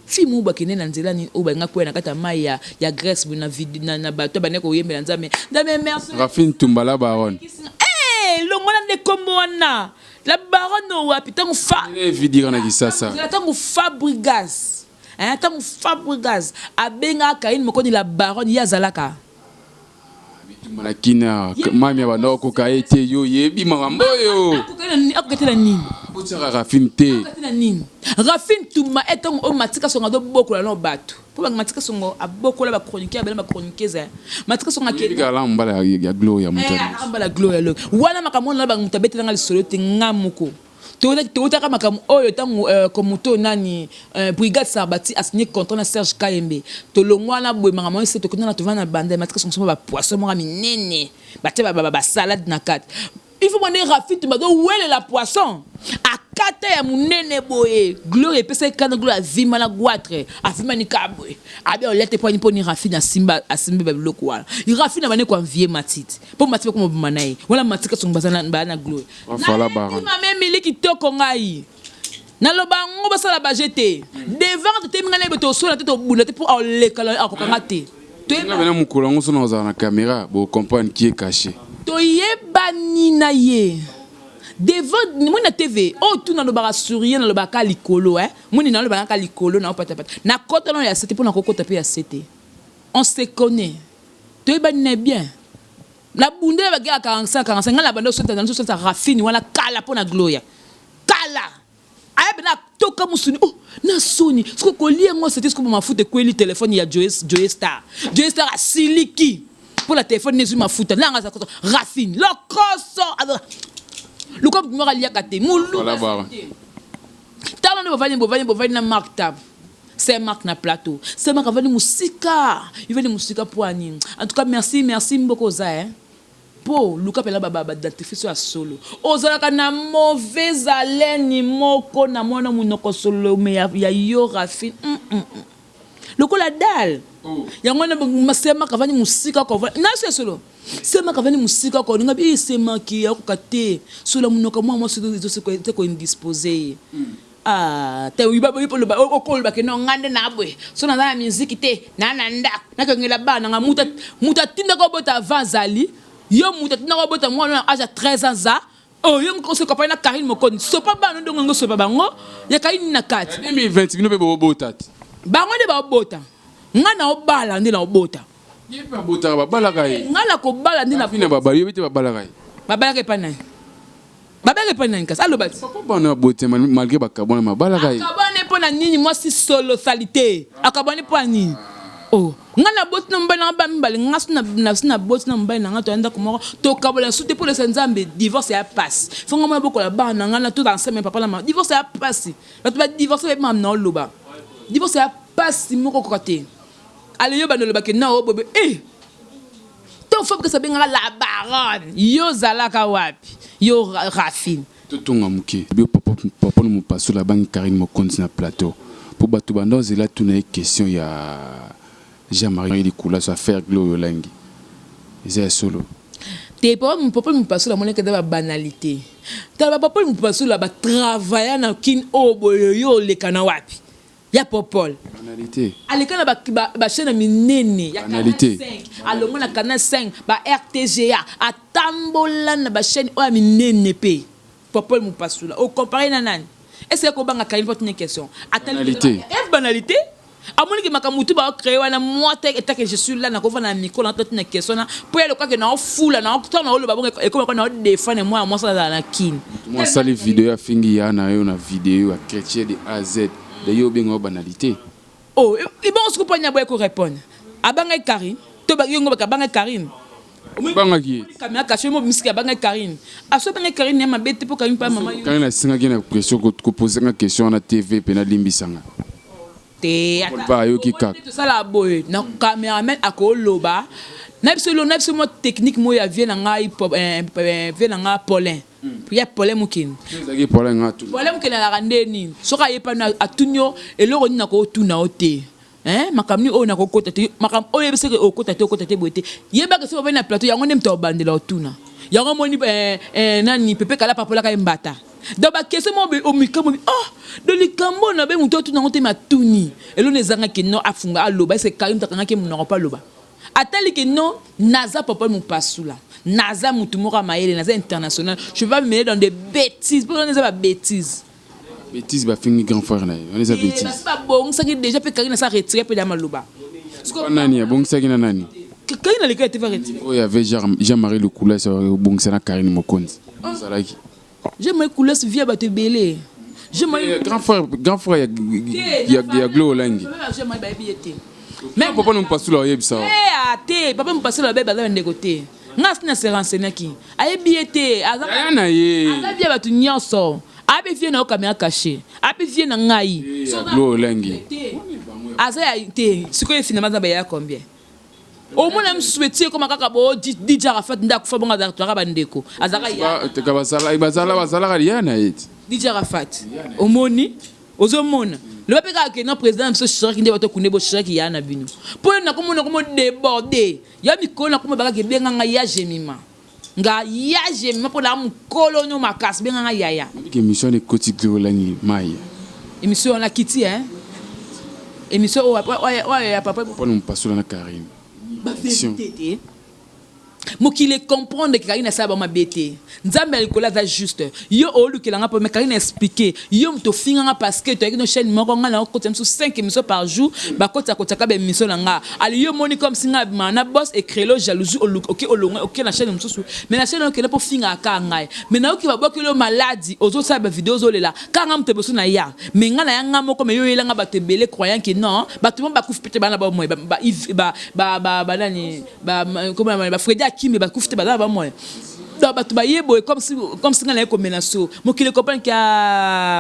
film ou bakene na nzela ni o ba ngakwe na kata mai ya Grèce na video na bato ba neko yembela nzame merci
Rafine Tumbala Baron.
le mona de komona la baronne wa pitango fa
Vidira na kisasa.
tango Fabregas tango Fabregas abenga kaine mokoni la baronne ya zalaka
Tumana kina mami ba ndoko ka ete yo yebi makambo yo.
akoketela nini
Botira Rafine te.
akoketela nini Rafine Tuma etango o matika songa do bokola no bato po ba matika songo abokola ba chroniqueur ba chroniqueuse matika songa ke
Biga la mbala ya gloria mutani.
mbala gloria lo wana makamona ba mutabetela ngali solo te ngamuko Totaka makamu oyo tango comme to nani brigade Sarbati a signé contrat na Serge Kayembe to longwana boy makamu c'est to kona to vana bande matika songo ba poisson mo minene ba te ba salade na kat il faut demander Rafine Tuma do wele la poisson akata ya munene boye gloire pesa kana gloire vima na guatre afima ni kabwe abi o lete point ni Rafine asimba ba biloko wala Rafine bane ko envier matite po matite ko manayi wala matika songbazana bana gloire
Fala Baron.
ma même miliki toko ngai na loba ngo basala ba jeter devant te mingana beto so na te to bula te pour le kala akokanga te to
Na bena mukula ngoso na za na caméra bo comprendre qui est caché.
toyebani na ye devant moi na TV oh tout na lobaka sourire na lobaka likolo moni na lobaka likolo na pata na kota no ya c'était pour na kokota pe ya c'était on se connaît toyebani na bien la bunde ba ga 45 ngala bando so ta Rafine wala kala pour na gloria kala abe na toka musuni oh na soni siko ko lié moi c'était ce que ma foute kweli téléphone ya Joy Star a siliki pour la téléphone nezu mafuta nanga za Rafine le koso le comme moi alia kate mulu
Voilà Baron.
tala ne bovani na mark tab c'est mark na plateau c'est mark avani musika il veut musika pour ani en tout cas merci beaucoup za po luka pela baba d'artifice à solo ozalaka na mauvaise haleine moko na mwana munoko solo me ya yo Rafine lokola dal yango na masema kavani musika ko na solo sema kavani musika ko nga bi sema ki akukate solo munoka mwa se ko indisposé te uiba bo lo ba okol ba ke no ngande na bwe so na musique te na nda na ko ngela bana nga muta tinda ko bota vanzali yo muta tinda ko bota mwa âge 13 ans za oh yo ko se ko pa na Karine Mokoni so pa bana ndo ngo so pa bango ya Karine na 4
2020 bino be bo botat.
bango de ba bota ngana obala ndi na obota
Yebi bota ba bala kai.
ngala ko bala ndi na
Fina baba yebi te ba bala kai.
babala ke panai kas allo bati
Papa bana bote malgré ba kabona ma bala kai.
akabane pona nini moi si solo salité akabane pona nini oh ngana boti na mbana ba mbali ngasu na boti na mbali na ngato enda ko to kabola sute pour le nzambe divorce ya passe fonga mo boko la bana ngana tout ensemble papa la divorce ya passe ba divorce ba mam na loba divorce ya passe moko kote ale yo bano loba ke na o bobe to faut que ça benga la baronne yo zalaka wapi yo Rafine
Totonga muke. Bio papa no passo la banque Karine Mokonzi na plateau. Pour batu bando zela tuna question ya Jean-Marie Likula so faire gloire langi. Ils solo.
te papa me passe la monnaie que da banalité ta papa me passe la ba travailler na kin oboyo yo le kana wapi ya popol
Banalité.
alekana ba chaîne minene ya
Banalité.
5 alongo na canal 5 ba RTGA atambola na ba chaîne o minene pe popol me passe la o comparé na nani est-ce que banga Karine porte une question
Banalité.
banalité amoni ke makamutu ba créer wana moi te que je suis là na ko na micro na tête na question na pour le quoi que na fula na to na lo ba bonga e ko na défendre moi ça na kin
Moi sali vidéo ya fingi ya na yo na vidéo ya chrétien de A à Z. De yo bengo banalité.
oh il bon ce que ponya boy ko répondre abanga Karine to ba yongo ba banga Karine
bangaki
caméra cachée mo misika banga Karine aso banga Karine ma bête pour Karine pas maman yo
Karine singa gina question ko poser une question na TV pe na limbisanga
te
ba yo ki kak
tout ça la boy na cameraman akoloba na biso mo technique mo ya vient nga hip hop vient nga Paulin ya Paulin mukin
ezaki Paulin nga tout
Paulin mukin la randeni soka yepa na atunyo eloko ni na ko tuna ote makamni o na ko kota te makam o yebise ke o kota te boete yeba ke so na plateau yango nem to bandela otuna yango moni nani pepe kala papola ka mbata donc ba kese mo o mikamo de likambo na be muto tuna ngote matuni elo nezanga ke no afunga aloba c'est Karim takanga ke munoko pa loba atali ke no naza papa mu pasula naza mutu moko maele naza international je vais pas me mêler dans des bêtises pour on pas bêtises
bêtise ba fingi grand frère na on les a bêtises
c'est pas bon ça qui déjà peut Karine ça retirer peu d'amaloba
nani bon ça qui na nani
Karine le était retirer
oh il y avait Jean-Marie le Coulais bon ça na Karine Mokonzi salaki
Jean-Marie Coulais via ba te belé
grand frère il y a Glo Langi
Jean-Marie ba biété
mais papa non pas sous la yebisa
papa me passer la bébé dans de côté ngas na se renseigner qui aye biété
azana ye
aza via ba tu nyonso abi vie na caméra cachée abi vie na ngai
Glo Langi
aza ya te siko ye finalement za ba ya combien au moins me souhaiter comme kaka bo DJ Rafat nda kufa bonga za toka bandeko azaka ya
te ka bazala yana it
DJ Rafat omoni ozomona le papa ka na président so Chirac ndé bato kunebo Chirac ya na bino po na komona komo déborder ya mikolo na komo baka ke benga nga ya jemima nga ya jemima po la mukolo no makas benga nga yaya
émission de Koti Glo Langi mai
émission na kiti émission ouais papa
papa non pas sous la Karine
vérité mokile comprendre que Karine ça ba ma bête nzambe alikola za juste yo olukela nga pour me Karine expliquer yo mto finga nga parce que to avec nos chaîne moko nga na côté 5 émissions par jour ba kota ka ba émission nga ali yo moni comme singa mana boss et créer jalousie OK na chaîne msusu mais la chaîne OK pour finga ka ngai mais na OK ba bokelo maladie ozo sa ba vidéo zo lela ka nga mte beso na ya mais nga na nga moko mais yo yela nga ba te belé croyant que non ba tout ba kufu pete bana ba moi ba nani ba comment ba Freddy Kimi ba kufite ba ba moi donc ba tuba yebo comme si ngala ko menaso mo kile comprendre que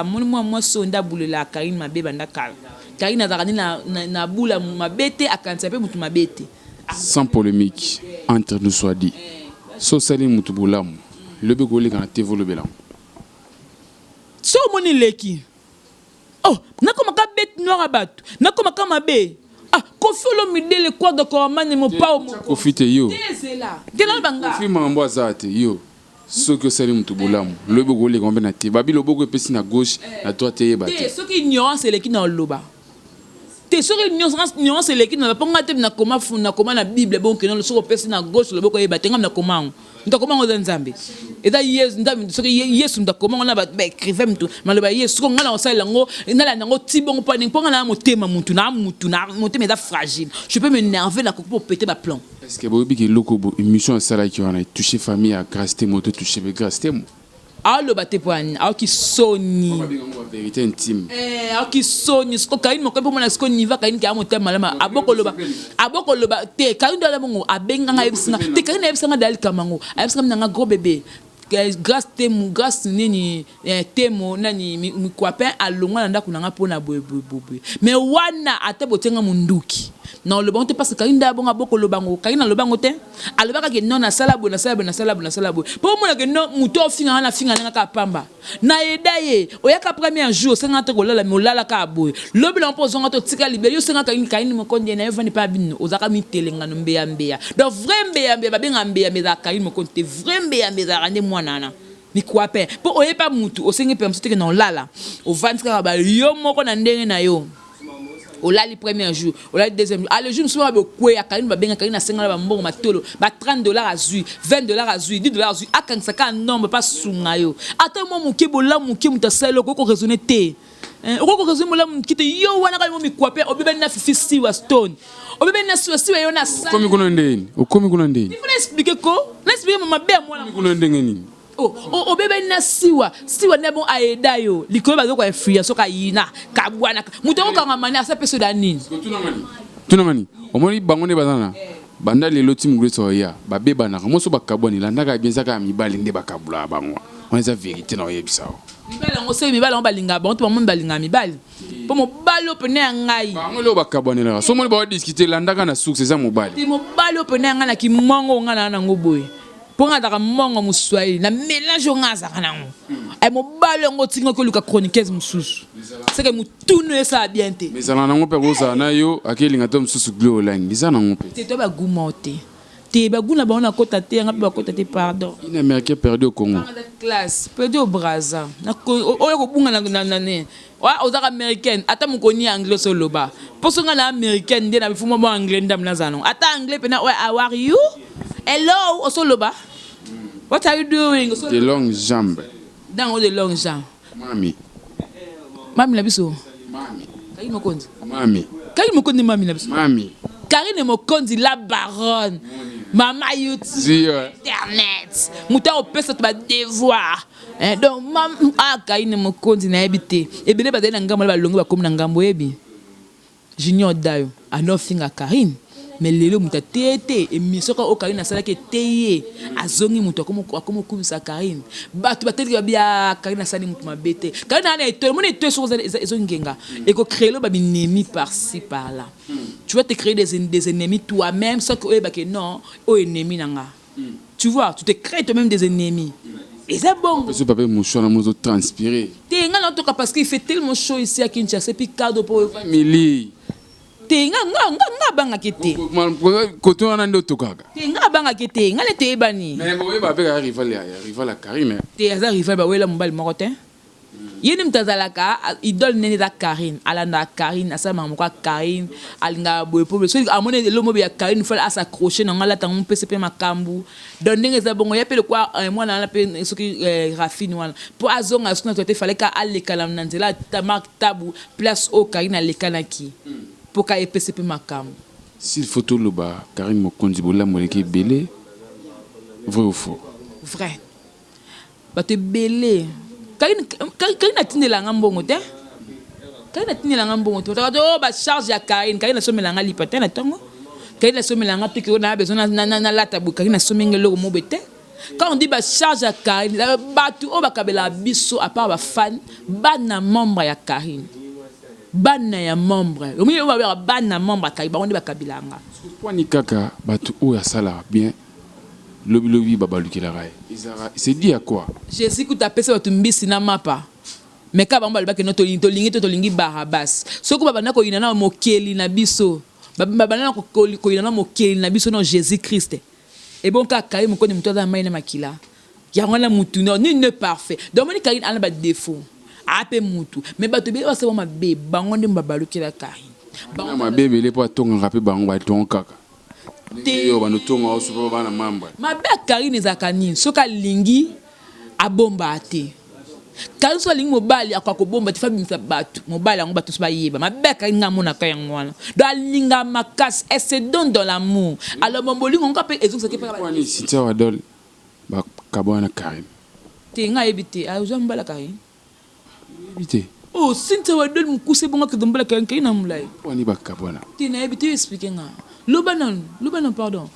mon moi so nda bulela Karine mabeba nda kala Karine azakani na bula mabete akanisa pe mutu mabete
sans polémique entre nous soit dit so sali mutu bulamu lebe ko le kana tevo le belam
so moni leki nakoma ka bête noire abatu nakoma ka mabe kofolo midele kwa de komane mo pa mo
kofite yo
tezela tena banga
kofi mambo azate yo soki sali mutu bulamu lebe ko le kombe na te babi loboko epesi na gauche na droite ye bate
soki ignorance eleki na loba te soki ignorance eleki na ponga te na koma funa koma na bible bon que non soko pesi na gauche loboko ye bate ngam na koma ndakoma ngo nzambe eza yesu ndambi soki yesu ndakoma na ba écrivain mtu maloba yesu ko ngala osala ngo ndala nango tibongo pa ninga na motema mutu na motema eza fragile je peux m'énerver na pour péter ma plan
est-ce que bobi ki lokobo émission sala qui on a touché famille à grâce témo to touché be grâce témo
aloba te poani aki soni
vérité intime
aki soni sko Karine mo ko mona sko niva Karine ki amotema malama aboko loba te Karine dala bongo abenga nga ebisinga te Karine ebisinga dali kamango ebisinga nga gros bébé grâce temu grâce nini temo nani mi kwapin alonga nda kunanga pona boye mais wana atebotenga munduki non le bon te parce que Karine da bonga boko lobango Karine lobango te alobaka ke non na sala bo pour moi que non muto finga na finga nga ka pamba na edaye oyaka premier jour senga te kolala mi olala ka boye lobi la mpozonga to tika libé yo senga Karine mo konde na evani pa bino ozaka mi telenga no mbeya donc vrai mbeya ba benga mbeya za Karine mo konte vrai mbeya za rande nana ni quoi pe po oye pa mutu osengi pe msite ke non lala o vantika ba yo moko na ndenge na yo o lali premier jour o lali deuxième jour le jour souvent ba kwe ya Karine ba benga Karine na senga ba mbongo matolo ba $30 azui $20 azui $10 azui akanisa ka nombre pas sunga yo ata mo muke bola muke mutaselo ko raisonner te ko raisonner mola mukite yo wana ka mo mi quoi pe obebe na fifi wa stone obebe na siwa yo na sa
komi kuna ndeni
il faut expliquer ko l'expliquer mama be moi
kuna ndenge nini
obebe na siwa na bon aeda yo likolo bazo ko free so ka yina ka bwana muto ko kanga mani asa peso da nini
tuna mani omoni bango ne bazana banda lelo tim ngreso ya babe banaka moso bakaboni landaka bien saka mibali nde bakabula bango on eza vérité na yebisa
mibali ngo se mibali ngo balinga bango to bamon balinga mibali po mobali opene ngai
bango lo bakaboni la so mo ba discuter landaka na succès za mobali
ti mobali opene ngai na kimongo ngana na ngo boye po ngata ka mongo muswahili na mélange ngaza kana ngo ay mobali ngo tinga ko luka chroniqueuse mususu c'est que mutunu esa bien te
mais ça na ngo pe rosa na yo akelinga to mususu glo line bisa na ngo pe
te to ba gumote te ba guna ba na kota te nga ba kota te pardon
une américain perdu au Congo
classe perdu au Brazza na oyo ko bunga na ne wa ozaka américaine ata mukoni anglais solo ba poso nga na américaine ndé na bifumo mo anglais ndam na zanon ata anglais pena how are you hello solo ba what are you doing
de longues jambes
dans de longues jambes
mami
la biso
mami
Karine Mokonzi
mami
la biso
mami
Karine Mokonzi la baronne mama YouTube
si
internet muta opesa to ba devoir donc mam Karine Mokonzi na ebité ebele bazali na ngambo ba longo ba comme na ngambo ebi Junior Dayo anofinga Karine mais lelo muta tete émission ka o Karine asala ke teye azongi muto akomo kumisa Karine batu bateli ba bia Karine asali muto mabete Karine ana eto mon eto so ezongenga et ko créer ba binemi par-ci par-là tu vas te créer des ennemis toi-même sans que ba que non o ennemi nanga tu vois tu te crées toi-même des ennemis et c'est bon
ce papa mouchon na mozo transpirer
t'es nga en tout cas parce qu'il fait tellement chaud ici à Kinshasa puis cadeau pour
famille
nga banga kete
koto wana ndo tokaka
nga banga kete nga le te bani
mais boye ba peka rival la Karine
te aza rival ba wela mobali moko te yini mtazalaka idole nene da Karine alanda Karine asa mamoko Karine alinga boye po so amone lo mobi ya Karine fala asa accrocher na ngala tangu PCP makambu donc ndenge za bongo ya pele kwa mwana na pe soki Rafine wana po azonga suna to te fallait ka alekala nanzela tamak tabu place au Karine alekana ki pour ka PCP makambu
s'il faut tout le bas Karine Mokonzi bola moleki belé vrai ou faux
vrai ba te belé Karine atindela ngambongo te Karine atindela ngambongo te ba charge ya Karine somela nga lipa te na tongo Karine somela nga te ko na besoin na lata bu Karine somenge lo mo bete quand on dit ba charge ya Karine batu o bakabela biso à part ba fan bana membre ya Karine bana ya membre o mi ba bana membre ka ba on dit bakabilanga
kwani kaka batu o ya sala bien lobi babalukela rai c'est dit à quoi
Jésus ku tapesa batu mbisi na mapa mais ka bamba ba ke no tolingi Barabas soko baba na ko ina na mokeli na biso baba na ko ina na mokeli na biso no Jésus Christ et bon ka kai moko ni muto za mai na makila ya ngwana mutu no ni ne parfait donc moni Karine ana ba défaut ape mutu mais batu be basa ba be bango ndi babalukela Karine
bango ma bebe le po tonga rapé bango ba tonga kaka yo ba no tonga o super bana mamba
ma be Karine zakani soka lingi abomba ate Karine so lingi mobali akwa bomba ti fabi batu mobali ngo batu so ba yeba ma be Karine ngamona ka yangwana do alinga makas et se donne dans l'amour alors mon bolingo ngo pe ezo seke pa
kwani Cynthia Wadol ba kabona Karine
te nga ebite a zo mbala Karine
ebite
oh Cynthia Wadol mukuse bonga ke dombala Karine na mulai
kwani ba kabona
te na ebite expliquer nga Lubanon pardon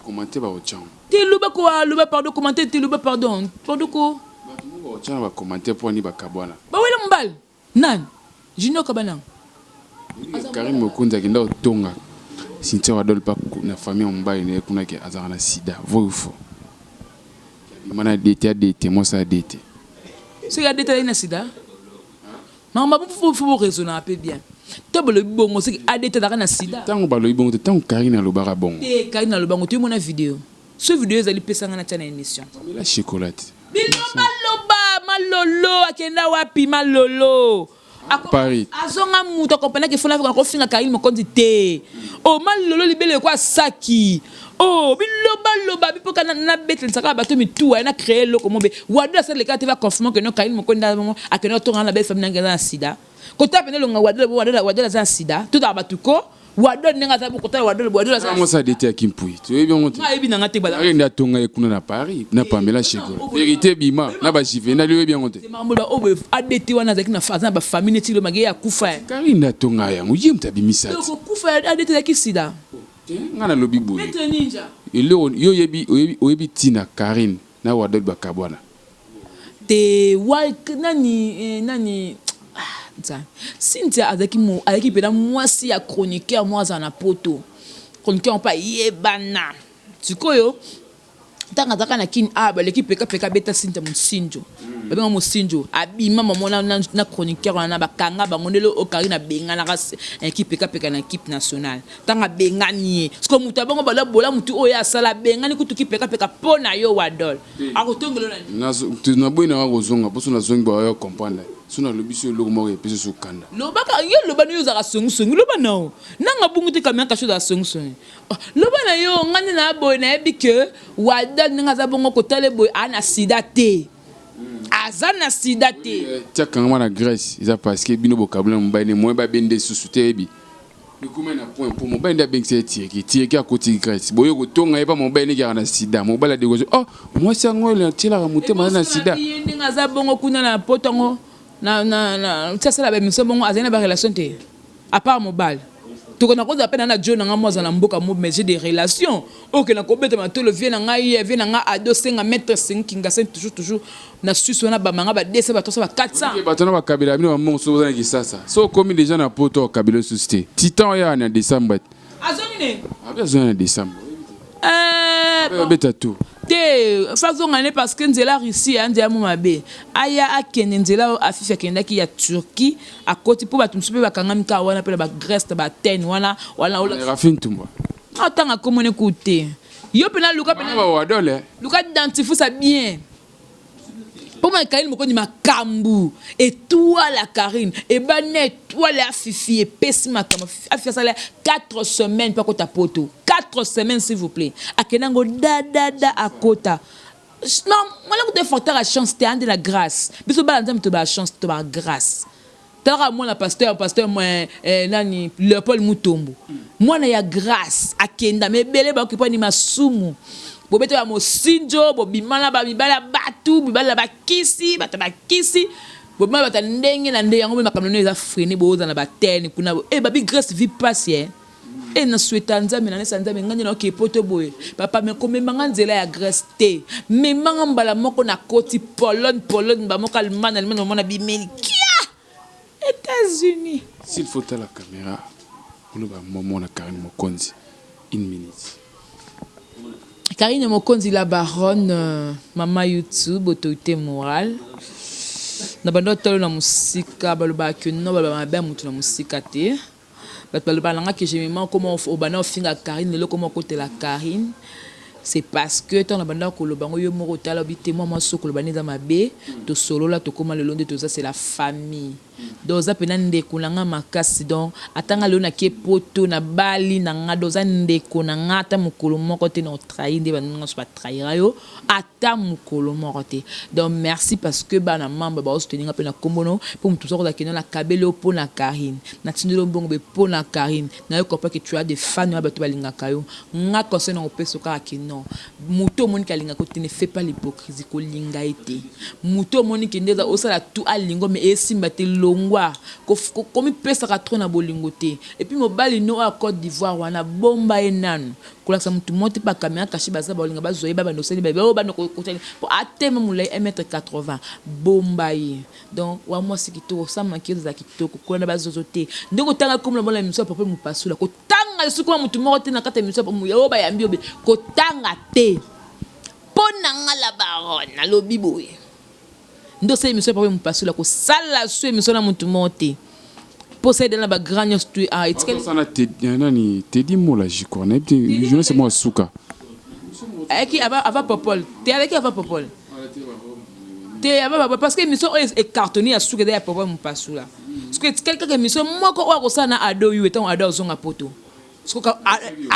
commenter ba ochang
te luba pardon commenter te luba pardon ko
ba ochang ba commenter poni ba kabona
ba wela mbal nan Junior Kabana
Karine Mokonzi akenda otonga Cynthia Wadol pa na famille mbaye ne kuna ke azara na sida vrai ou faux mana dete moi ça dete
c'est ya dete na sida mama faut raisonner un peu bien tabolo bongo c'est adete na sida
tango balo bongo tango Karine na lobara bongo
Karine na lobango tu mona vidéo ce vidéo ezali pesanga na tana émission
la chocolat
biloba malolo akenda wapi malolo
Paris
azonga muto kompana ke fona ko finga Karine Mokonzi te o malolo libele kwa saki oh biloba bipoka na betel saka bato mitu na créer loko mobe wadela ça le cas va confirmer que no Karine Mokonzi akena to ngana be famille ngana sida ko tapene longa wadela za sida tout abatuko wadela nenga za bukota wadela za
moi ça dete akimpui tu es bien monté
na ebina ngate bala
ari ndatonga ekuna na Paris na pamela cheko vérité bima na ba jive na liwe bien monté
mambola obe adete wana zaki na faza ba famille ti lo mage ya kufa
Karine ndatonga yango yim tabimisa
ko kufa adete zaki sida
ngana lobi boye
Maître Ninja
yo yebi tina Karine na wadol bakabwana
te wa nani Cynthia avec pena mwasi ya chroniqueur mwaza na poto chroniqueur on pas yebana sikoyo tanga taka na kin ba l'équipe peka beta Cynthia Musinjo ba Musinjo abima mamona na chroniqueur na bakanga bangondelo Karine benga na équipe peka na équipe nationale tanga bengani siko mutu bango bala bola mutu oya sala bengani kutu peka pona yo wadol akotongelo
na boy na wazonga poso na zongi ba yo comprendre suna lobisio lo mo epese su kanda
lobaka yo lobana yo zaka songu lobana nanga bungu te kamya kasho za songu lobana yo ngani na boy na ebike wadal nga za bongo ko tele boy ana sida te azana sida te
tia kanga na Grèce isa parce que bino vocabulaire mba ne mo ba bende susu te ebi le comment na point pour mo ba nda ben c'est tirer ki a côté Grèce boyo ko tonga eba mo ba ne ga na sida mo ba la de oh moi ça ngole tila ga mutema na sida
nga za bongo kuna na potongo na ça c'est la même chose bon azena ba relation te à part mobile to kona ko zapena na John nga moza na mboka mo mais j'ai des relations OK na ko beta matolo vient na nga ado senga mettre 5 kinga sen toujours na suisse na ba manga ba 200 ba 300 ba 400
ba tona ba kabila bino mo so za ki sasa so comme déjà na poto kabila société titan ya na décembre
azonine
abia zona na décembre beta tout
te façon ngane parce que nzela Russie andi amu mabe aya akende nzela afifa kenda ki ya Turquie à côté pour batumsu pe bakanga mika wana pe ba Grèce ba ten wana
Rafin Tumba
atanga komone koute yo pena luka pena
ba wadole
luka identifie ça bien pour moi Karine moko ni makambu et toi la Karine et banet toi la fifi et pessima comme afia ça 4 semaines pas kota poto 4 semaines s'il vous plaît akenango da à kota non moi là de forter la chance t'es de la grâce biso ba nzam to ba chance to ba grâce tara moi la pasteur moi nani Léopold Mutombo moi na ya grâce akenda me belé ba okipa ni masumu bobeto ya Mosinjo bobimana ba bibala batu bibala bakisi batabakisi bobima bata ndenge na ndenge yango makamno eza freiner boza na batene kuna babi Grèce vie passe na souhaita nzambe na nesa nzambe ngani na okepoto boye papa me komemanga nzela ya Grèce te memanga mbala moko na koti Pologne ba moko Allemagne mona bimeli États-Unis
s'il faut la caméra on va moment na Karine Mokonzi 1 minute
Karine Mokonzi la baronne mama YouTube autorité morale na bando tolo na musika baloba que non baloba ba mutu na musika te baloba langa que j'aime comment au bana finga Karine le comment côté la Karine c'est parce que tant na banda ko lobango yo moko tala bité moi soko lobani za mabe to solo la to koma le long de tout ça c'est la famille doza pena ndeko nanga makasi donc atanga le na ke poto na bali na nga doza ndeko na ngata mukolo moko te na trahir de bango so ba trahira yo ata mukolo moko te donc merci parce que bana mamba ba soutenir pe na kombono pour tout ça ko zakena la kabelo po na Karine na tindelo bongo be po na Karine na yo comprendre que tu as des fans ba to balinga kayo nga conseil na opeso ka non muto moni kalinga ko te ne fais pas l'hypocrisie ko linga été muto moni kendeza osala tout alingo mais esimba te longwa ko komi pesa ka trop na bolingote et puis mobali no a Côte d'Ivoire wana bomba enano ko la sa mutu monte pa caméra caché baza bolinga bazoye baba no seli baba bana ko pour atema mulai 1m80 bomba yi donc wa moi c'est kitoko ça manquer za kitoko ko na bazozote ndeko tanga comme la bonne émission pour mu pasula ko tanga suko mutu moko te na kata émission pour mu yo ba yambi obe ko tanga te pona ngala baronne na lobi boye ndo c'est émission pour mu pasula ko sala su émission na mutu monte possède la bagranya stu a etike
ça na te nani te di mola jiko na bi je ne sais moi suka
qui ava popol te avec ava popol te ava parce que émission est cartonné à suka derrière popol mu pasula parce que quelqu'un que émission moko wa ko sana ado yu etant ado zonga poto parce que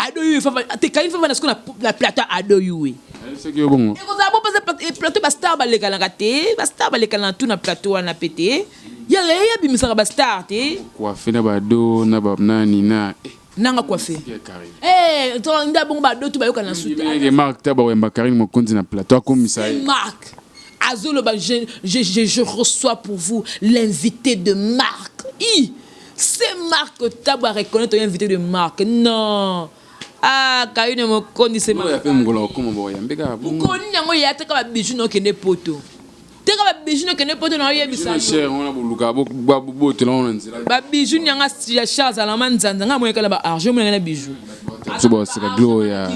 ado yu fa te kain fa na la plateau ado yu
c'est que bon
et vous avez plateau ba star ba lekala ngate ba star ba lekala tout na plateau na pété ya bimisa ba star te
quoi fait na ba do na ba nani na
nanga coiffé to nda bon ba do tu ba yoka na suite
et Marc ta ba wemba Karine Mokonzi na plateau comme ça
Marc Azolo ba je reçois pour vous l'invité de Marc c'est Marc Tabo à reconnaître l'invité de Marc non Ah, Kayune Mokondi c'est
ma. Yape Mgola comment boya mbeka.
Mokoni nango ya te ka bijou no kende poto. Te ka bijou no kende poto na yebisa.
Cher on a buluka bo te on nzela.
Ba bijou nyanga ya charge ala manzanza nga moyeka la ba argent mo na bijou.
Suba c'est la gloria.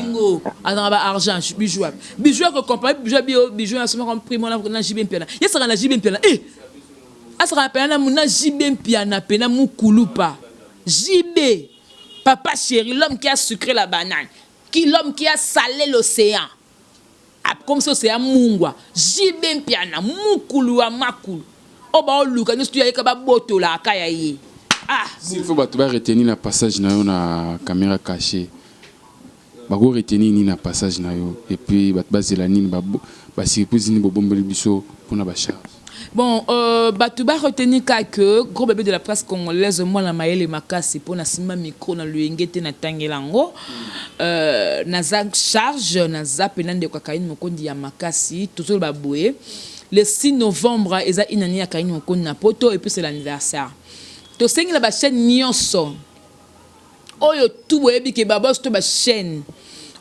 Ana ba argent bijou. Bijou ko comparer bijou na soma comme prix mo na jibem piana. Yesa na jibem piana. Asra piana mo na jibem piana pena mukulupa. JB, papa chéri, l'homme qui a sucré la banane, l'homme qui a salé l'océan. Comme ça, c'est un mungwa. JB piana, mukulu à makulu. Oh, bah, Luka, nous sommes avec un boto là, kayaye. Ah,
s'il faut retenir le passage na yo na caméra cachée. Bako retenir ni na passage na yo et puis bazela nini ba surprise ni bobombeli biso pour na ba charge.
Bon, Batouba retenir que gros bébé de la presse congolaise, moi la maïle et makasi pour na sima micro na luengete na tangelango, na zag charge na zapenande kwa kaini mokondi ya makasi toujours baboué. Le 6 novembre eza inani ya kaini mokondi na poto et puis c'est l'anniversaire. To sengi la ba chaîne nyonso. Oyo tout boyebi ke babos to ba chaîne.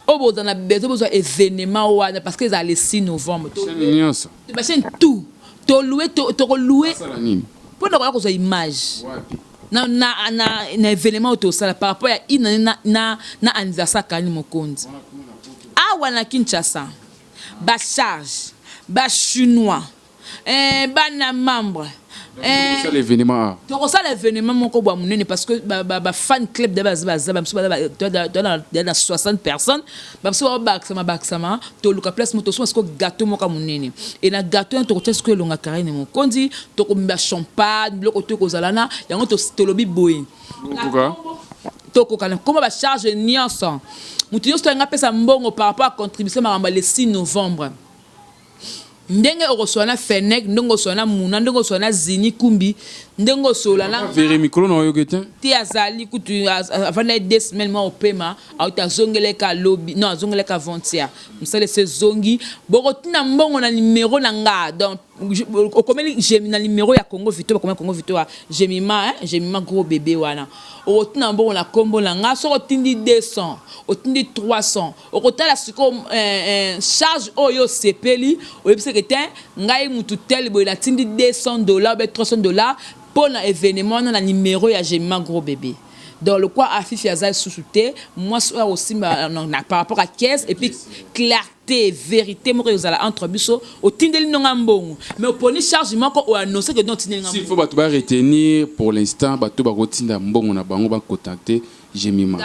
Obo dans la besoin événement wana parce que c'est le 6 novembre.
Chaîne nyonso.
Ba chaîne tout. To louer pour ne pas qu'on image na événement auto ça par rapport à na anniversaire kani mokonzi wana Kinshasa ba charge ba chinois ba na membre
c'est l'événement
ça l'événement moko bwa munene parce que ba fan club de base dans 60 personnes ba baksama to luka place moto so parce que gâteau moko munene et na gâteau to test que longa karine mokonzi to ko mba champagne bloko to ko zalana yango to lobi boy to ko kana comment ba charge nyonso mutu yo sto nga pesa mbongo par rapport à contribution maramba le 6 novembre ndenge okosona fenek ndenge osona muna ndenge osona zini kumbi ndenge osola
veri micro no yokete
ti azali kutu avant 2 semaines mo opema auta zongeleka lobby non zongeleka avant-hier msale se zongi bokotina mbongo na numéro na nga donc okomeli jemi na numéro ya Congo Vito comme Congo Vito jemima gros bébé wana okotina mbongo na kombo na nga so otindi 200 otindi 300 okotala siko charge oyo sepeli oyebise que ngai mutu tel boy la tindi $200 ou $300 pour l'événement na numéro ya jemima gros bébé. Dans le quoi Afifi Azal sous-souté, moi aussi par rapport à caisse et puis clarté, vérité, moi que entre biso au tindeli non ngambongo mais au poni chargement ko annoncer que non tindeli ngambongo. S'il
faut ba retenir pour l'instant ba to ba rotinda mbongo na bango ba contacter Jemima.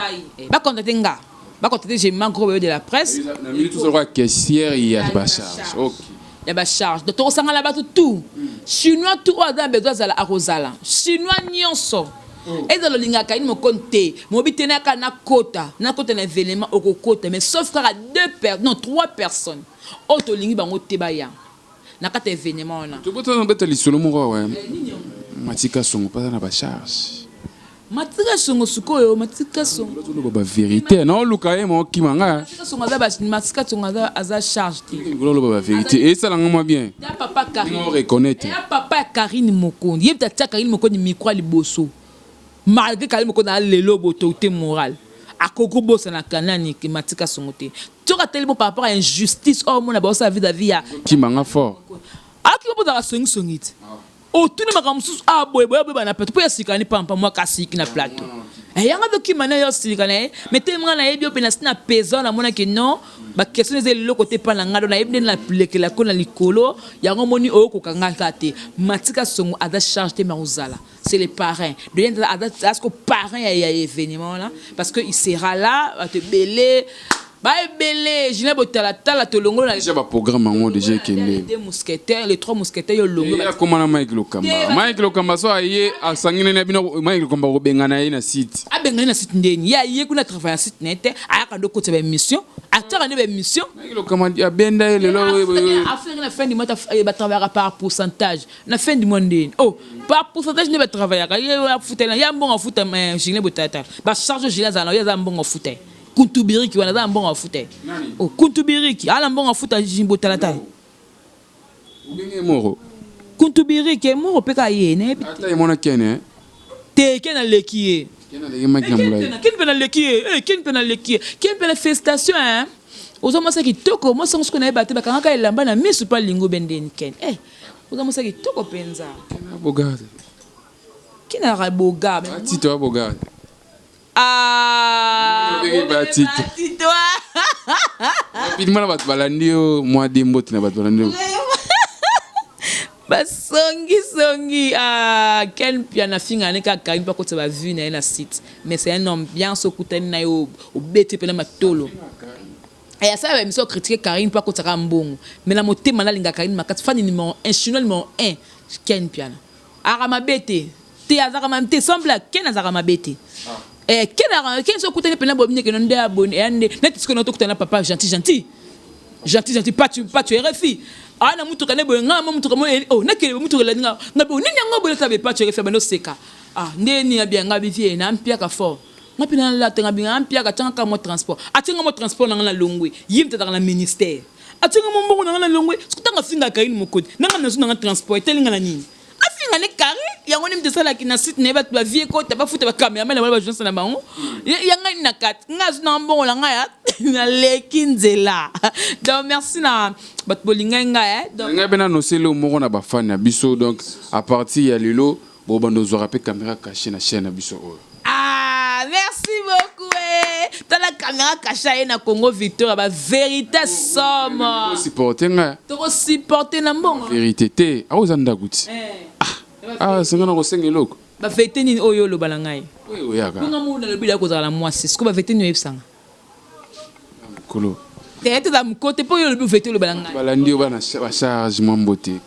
Ba contacter nga. Ba contacter Jemima gros bébé de la presse.
Na minute tout le caissière il y a ba charge. OK.
Il y a ba charge. De to sanga la ba tout. Chinois tout a besoin za la arosala. Chinois nyonso. Et dans le lingaka il me compte mobitena kana kota na événement au kota mais sauf qu'à 3 personnes auto lingi bango tebaya na kata événement na
to bota na beta lisolo mo wa matika songo pas na ba charge
matika songo sukoyo matika songo
to ba vérité na luka e mo kimanga
matika songo za ba matika songo za charge ti
ngolo ba vérité et ça la ngoma bien
ya papa Karine
on reconnaître
ya papa Karine Mokondi yebta tia Karine Mokondi micro liboso malgré Karine Mokondi a lelo autorité morale a koko bossa na kanani ki matika songote tu ka tellement par rapport à injustice oh mon abosa vie da vie ya
ki manga fort
a ki bo da songit o tu ne makamsu a boy na plateau pour sikani pampa moi kasiki na plateau et yanga do ki mana yo sikane mais tellement na yebi opena sina peso na mona que non ba question des le côté pa na ngado na yebi na plekela ko na likolo yango moni o ko kanga kate matika songo ada charge te maruzala c'est les parrains de est-ce que parrain il y a événement là parce que il sera là à te belé belé je n'ai pas tala to longo na
déjà ba programme ngo déjà kende
les 3 mousquetaires yo longo
ya comment na Mike Lokamba so aye asangine na bino Mike Lokamba ko bengana ye na site
abengana na site ndeni ya ye kuna travailler site net aka do côté ba mission ataka ne ba mission
Mike Lokamba ya benda le lo
affaire na fin du mois ba travailler par pourcentage na fin du mois ndeni oh par pourcentage ne ba travailler ya futela ya mbongo futa jine botata ba charge jine za na ya za mbongo futa Kuntubiriki wana za mbongo futa oh Kuntubiriki ala mbongo futa jimbo talata
ubenge moro
Kuntubiriki moro peka ye ne
ata ye mona kene
te kena lekiye Ken penaleki félicitations hein ozo mosa kitoko mosa ngo skona ebate bakanga ka elamba na misu pa lingo bendeni ken ozo mosa kitoko penza
Bogard
kina ra boga
Tito Bogard
Tito
rapidement bat balandio moi dembo tina bat balandio
songi Ken piana finga ne ka Karine pa kotsa ba vu na site mais c'est un homme bien so kutani na yo obete pena matolo et ça va me so critiquer Karine pa kotsa ka mbongo mais la motema na linga Karine makati fani numéro 1 chinois numéro 1 Ken piana arama bete te azaka mamte semble Ken azaka mabete Ken so kutani pena bomine ke non de abonné ande net ce que non to kutana papa gentil pas tu RFI ana mutu kane boy ngama mutu kamo na kele mutu kele nga ngabe nini ngo boy tabe pa chere fe bano seka ndeni ya bien ngabe vie na mpia ka fort ngapi na la tenga bien mpia ka tanga ka mo transport atinga mo transport na ngala longwe yimta na ministère atinga mo mbongo na ngala longwe skutanga finga Karine mokodi na ngana zo na transport telinga na nini afinga ne Karine yango ni mtesala ki na site ne ba ba vie ko ta ba futa ba camera mala ba jonsa na bango yanga ni na kat ngazo na mbongo la ngaya na lekinzela donc merci na bat bolinga
donc nga bena no selo moko na ba fan ya biso donc à partir ya lelo bo bando zo rappeler caméra cachée na chaîne ya biso
merci beaucoup la caméra cachée na Congo Victoire ba vérité somme to supporter na mbongo
vérité te awuzanda kuti sengana ko sengeloko
ba vérité ni oyo lo balangai
oui yaka
nga mu na lobila ko zala mwasi siko ba vérité ni yebsanga
kolo
tete da mkote po yo le vérité lo balangai
balandio bana charge mwambote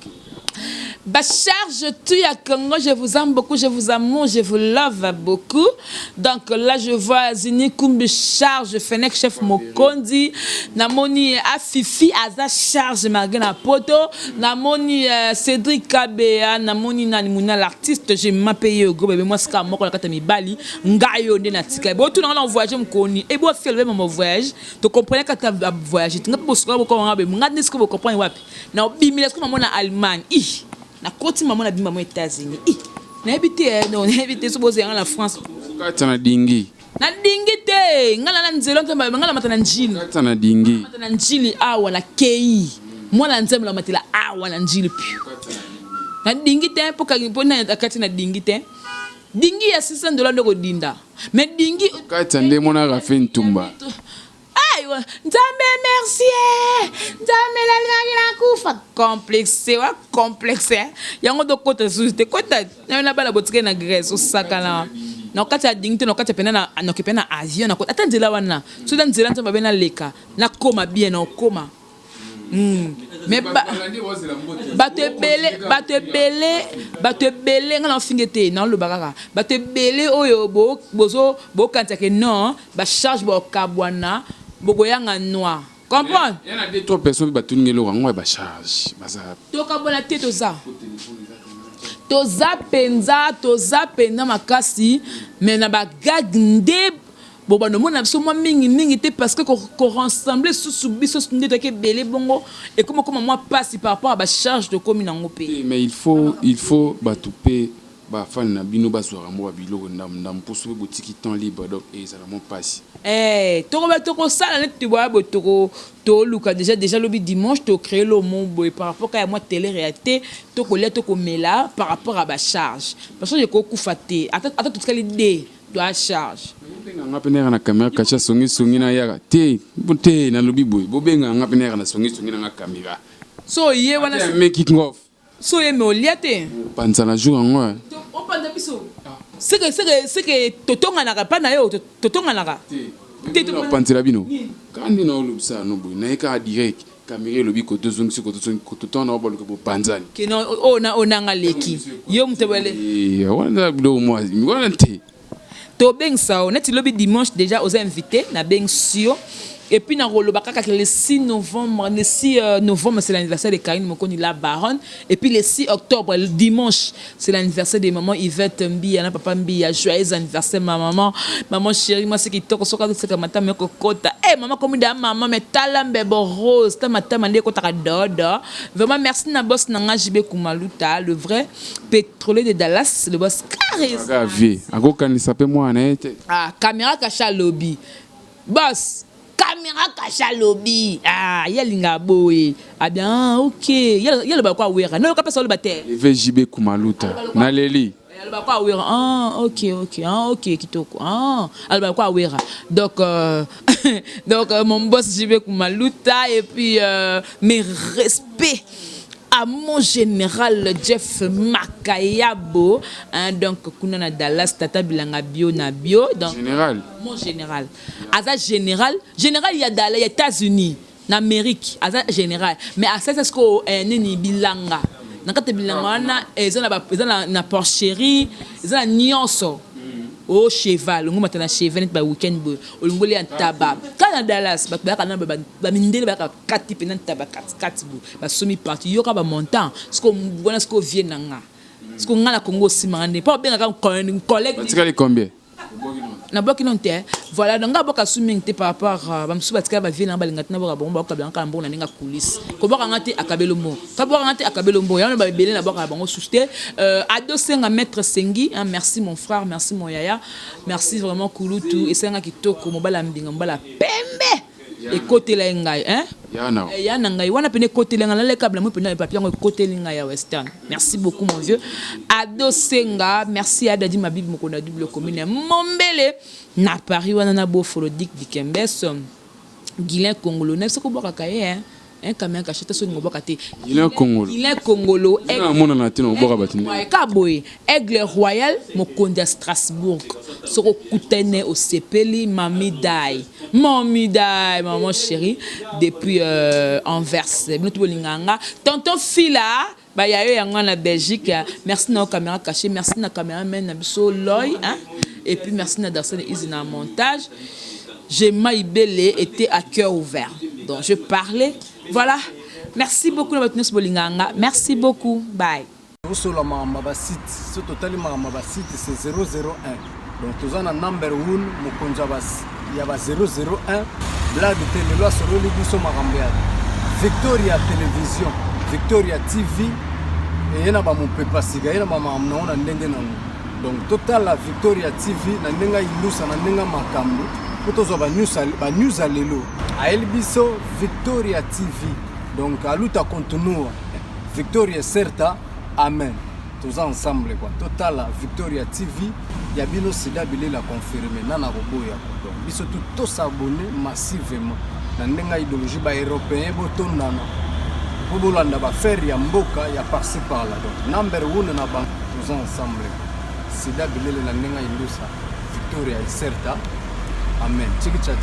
Charge tout à Congo, je vous aime beaucoup, je vous amour, je vous love beaucoup. Donc là, je vois Zini Kumbi charge, Fenek chef Mokondi, Namoni Afifi, Aza charge Magana Poto, Namoni Cédric Kabea, Namoni Nanimouna l'artiste, je m'appelle au groupe, mais moi, c'est comme moi, quand je Bali, Ngayo, Nenatika. Bon, tout le monde en voyage, je me connais. Et bon, faire mon voyage, tu comprends quand tu as voyagé, tu n'as pas ce que vous comprenez, non, bimile, est-ce que maman en Allemagne, na koti maman na bimba mo États-Unis na habité non na habité so boze en France
kata na dingi
te ngala na nzelo nzamba ngala matana njili
kata na dingi
matana njili awa na kei mwana nzemla matela awa na njili piu na dingi te po ka pona akati na dingi ya $600 ndoko dinda mais dingi
kata nde mona rafe ntumba
aywa nzambe merci nzambe la kufa complexe yango do kota susite kota na bala botike na Grèce o sakala na kati ya dingite na kati pena na anokipena avion na kota atanzela wana so dan nzela nzamba bena leka na koma bien na koma mais bato ebele ngala fingete na lo bakaka bato ebele oyo bozo kanta ke non ba charge bo kabwana bogoyanga noir comprendre
il y en a 2-3 personnes qui battent ngelo ngwa ba charge baza
to kabona te toza penza makasi mais na ba gag nde boba no mona so mingi te parce que ko rassembler sous biso ndete ke belé bongo et comment moi passe par rapport à ba charge de commune en pays
mais il faut batouper ba fan na bino ba so rambo biloko ndam pour sauver boutique temps libre donc et ça vraiment passe
toko sala net tu vois to luka déjà le dimanche to créer le monde par rapport à moi télé réalité to ko le to ko mela par rapport à ba charge parce que je ko kufaté ata tout ce l'idée doit charge
nga penera na caméra kacha songi na yaka te na lobi boy bobenga nga penera na songi na caméra
so ye wana
making of
so ye me oliate
panza na jour ngwa
o panda biso c'est que totonga na pa na yo totonga na
te to panza bino kandi na olubsa no boy na eka direct caméra lobi ko tozongi ko totona o bolo ko panzani
ke no ona ngaleki yo mtebele
wana do moi wana te
to beng sao net lobi dimanche déjà aux invités na beng sio Et puis dans le 6 novembre, le 6 novembre c'est l'anniversaire de Karine Mokoni la baronne. Et puis le 6 octobre, le dimanche, c'est l'anniversaire de maman Yvette Mbia, papa Mbia. Joyeux anniversaire ma maman. Maman chérie, moi c'est qui toko soka c'est comme maman kokota. Eh maman comme da maman mais talambe rose, ta maman mande kota dodo. Vraiment merci na boss na JB Kumaluta, le vrai pétrolier de Dallas, le boss carré.
Ako kanisa pe moi na
Ah, caméra cacha lobby. Boss caméra cacha lobby. Ah, yalinga boy. Ah bien, OK. Y'a le bakwa wera. Non, le kapesa le bate.
VJB Kumaluta. Na leli.
Le bakwa wera. Ah, OK. Ah, OK, kitoko. Ah, le bakwa wera. Donc mon boss JB Kumaluta et puis mes respects à mon général Jeff Makayabo, hein, donc kuna Dallas tata bilanga bio na bio donc
général
mon général aza général il y a dans les États-Unis en Amérique aza général mais à ça c'est ce que nini bilanga nakate bilanga na ezana na porcherie ezana nyonso au cheval on matana cheval ba weekend bo olongoli en tabac kana Dallas ba kana ba mindele ba kati pena tabac kati bo ba somi parti yo ka ba montant ce qu'on bona ce qu'on vient nanga ce qu'on ngala Congo simande pas bien ka collègue
batikali combien
na boki non te voilà donc boka sumingte par rapport ba msuba tika ba vie na ba lingati na boka bomba boka blanka na mbona ninga coulisse ko boka ngati akabelo mo ka boka ngati akabelo mo ya ba belé na boka bango souste ado senga maître Sengi hein, merci mon frère merci mon yaya merci vraiment kulutu et senga kitoko mobala mbinga mobala pembe et côté la ngai hein yana ngai wana pene côté la ngai le câble mo pene papier ngo côté la ngai ya western merci beaucoup mon vieux ado senga merci à Dadi Mabib Mokona double commune Mombele na Paris wana na bo Folodic Dikembes Guilain Congolais ce ko boka kaye hein un camion caché so ngoboka te
Guilain
Congolo
mona na tino boka batini
kaboy Aigle Royal Mokonde à Strasbourg soko kutene au sepeli mamidai maman chérie depuis Anvers notre bolinganga tonton Fila ba yayo yango na Belgique merci na caméra cachée merci na caméraman na biso Loy hein et puis merci na Darsen Izina montage j'ai Maïbele était à cœur ouvert donc je parlais voilà merci beaucoup na batnus bolinganga merci beaucoup bye
osola mama site ce total mama site c'est 001 donc tozana number 1 mokonza bas ya ba 001 blague tele lo solo li biso makambe Victoria Télévision Victoria TV et yena ba mon pepa siga yena mama amna na ndenge nango donc total la Victoria TV na ndenga ilusa na ndenga makambo kotozo ba news alelo a elbiso Victoria TV donc aluta continua Victoria certa amen tous ensemble quoi total la Victoria TV ya bino sida bile la confirmer nana roboya donc biso tout s'abonner massivement na ndenga idéologie ba européen botondana pour bolanda ba faire ya mboka ya par-ci par-là donc number 1 na bank tous ensemble sida bile la ndenga ilusa Victoria certa amen.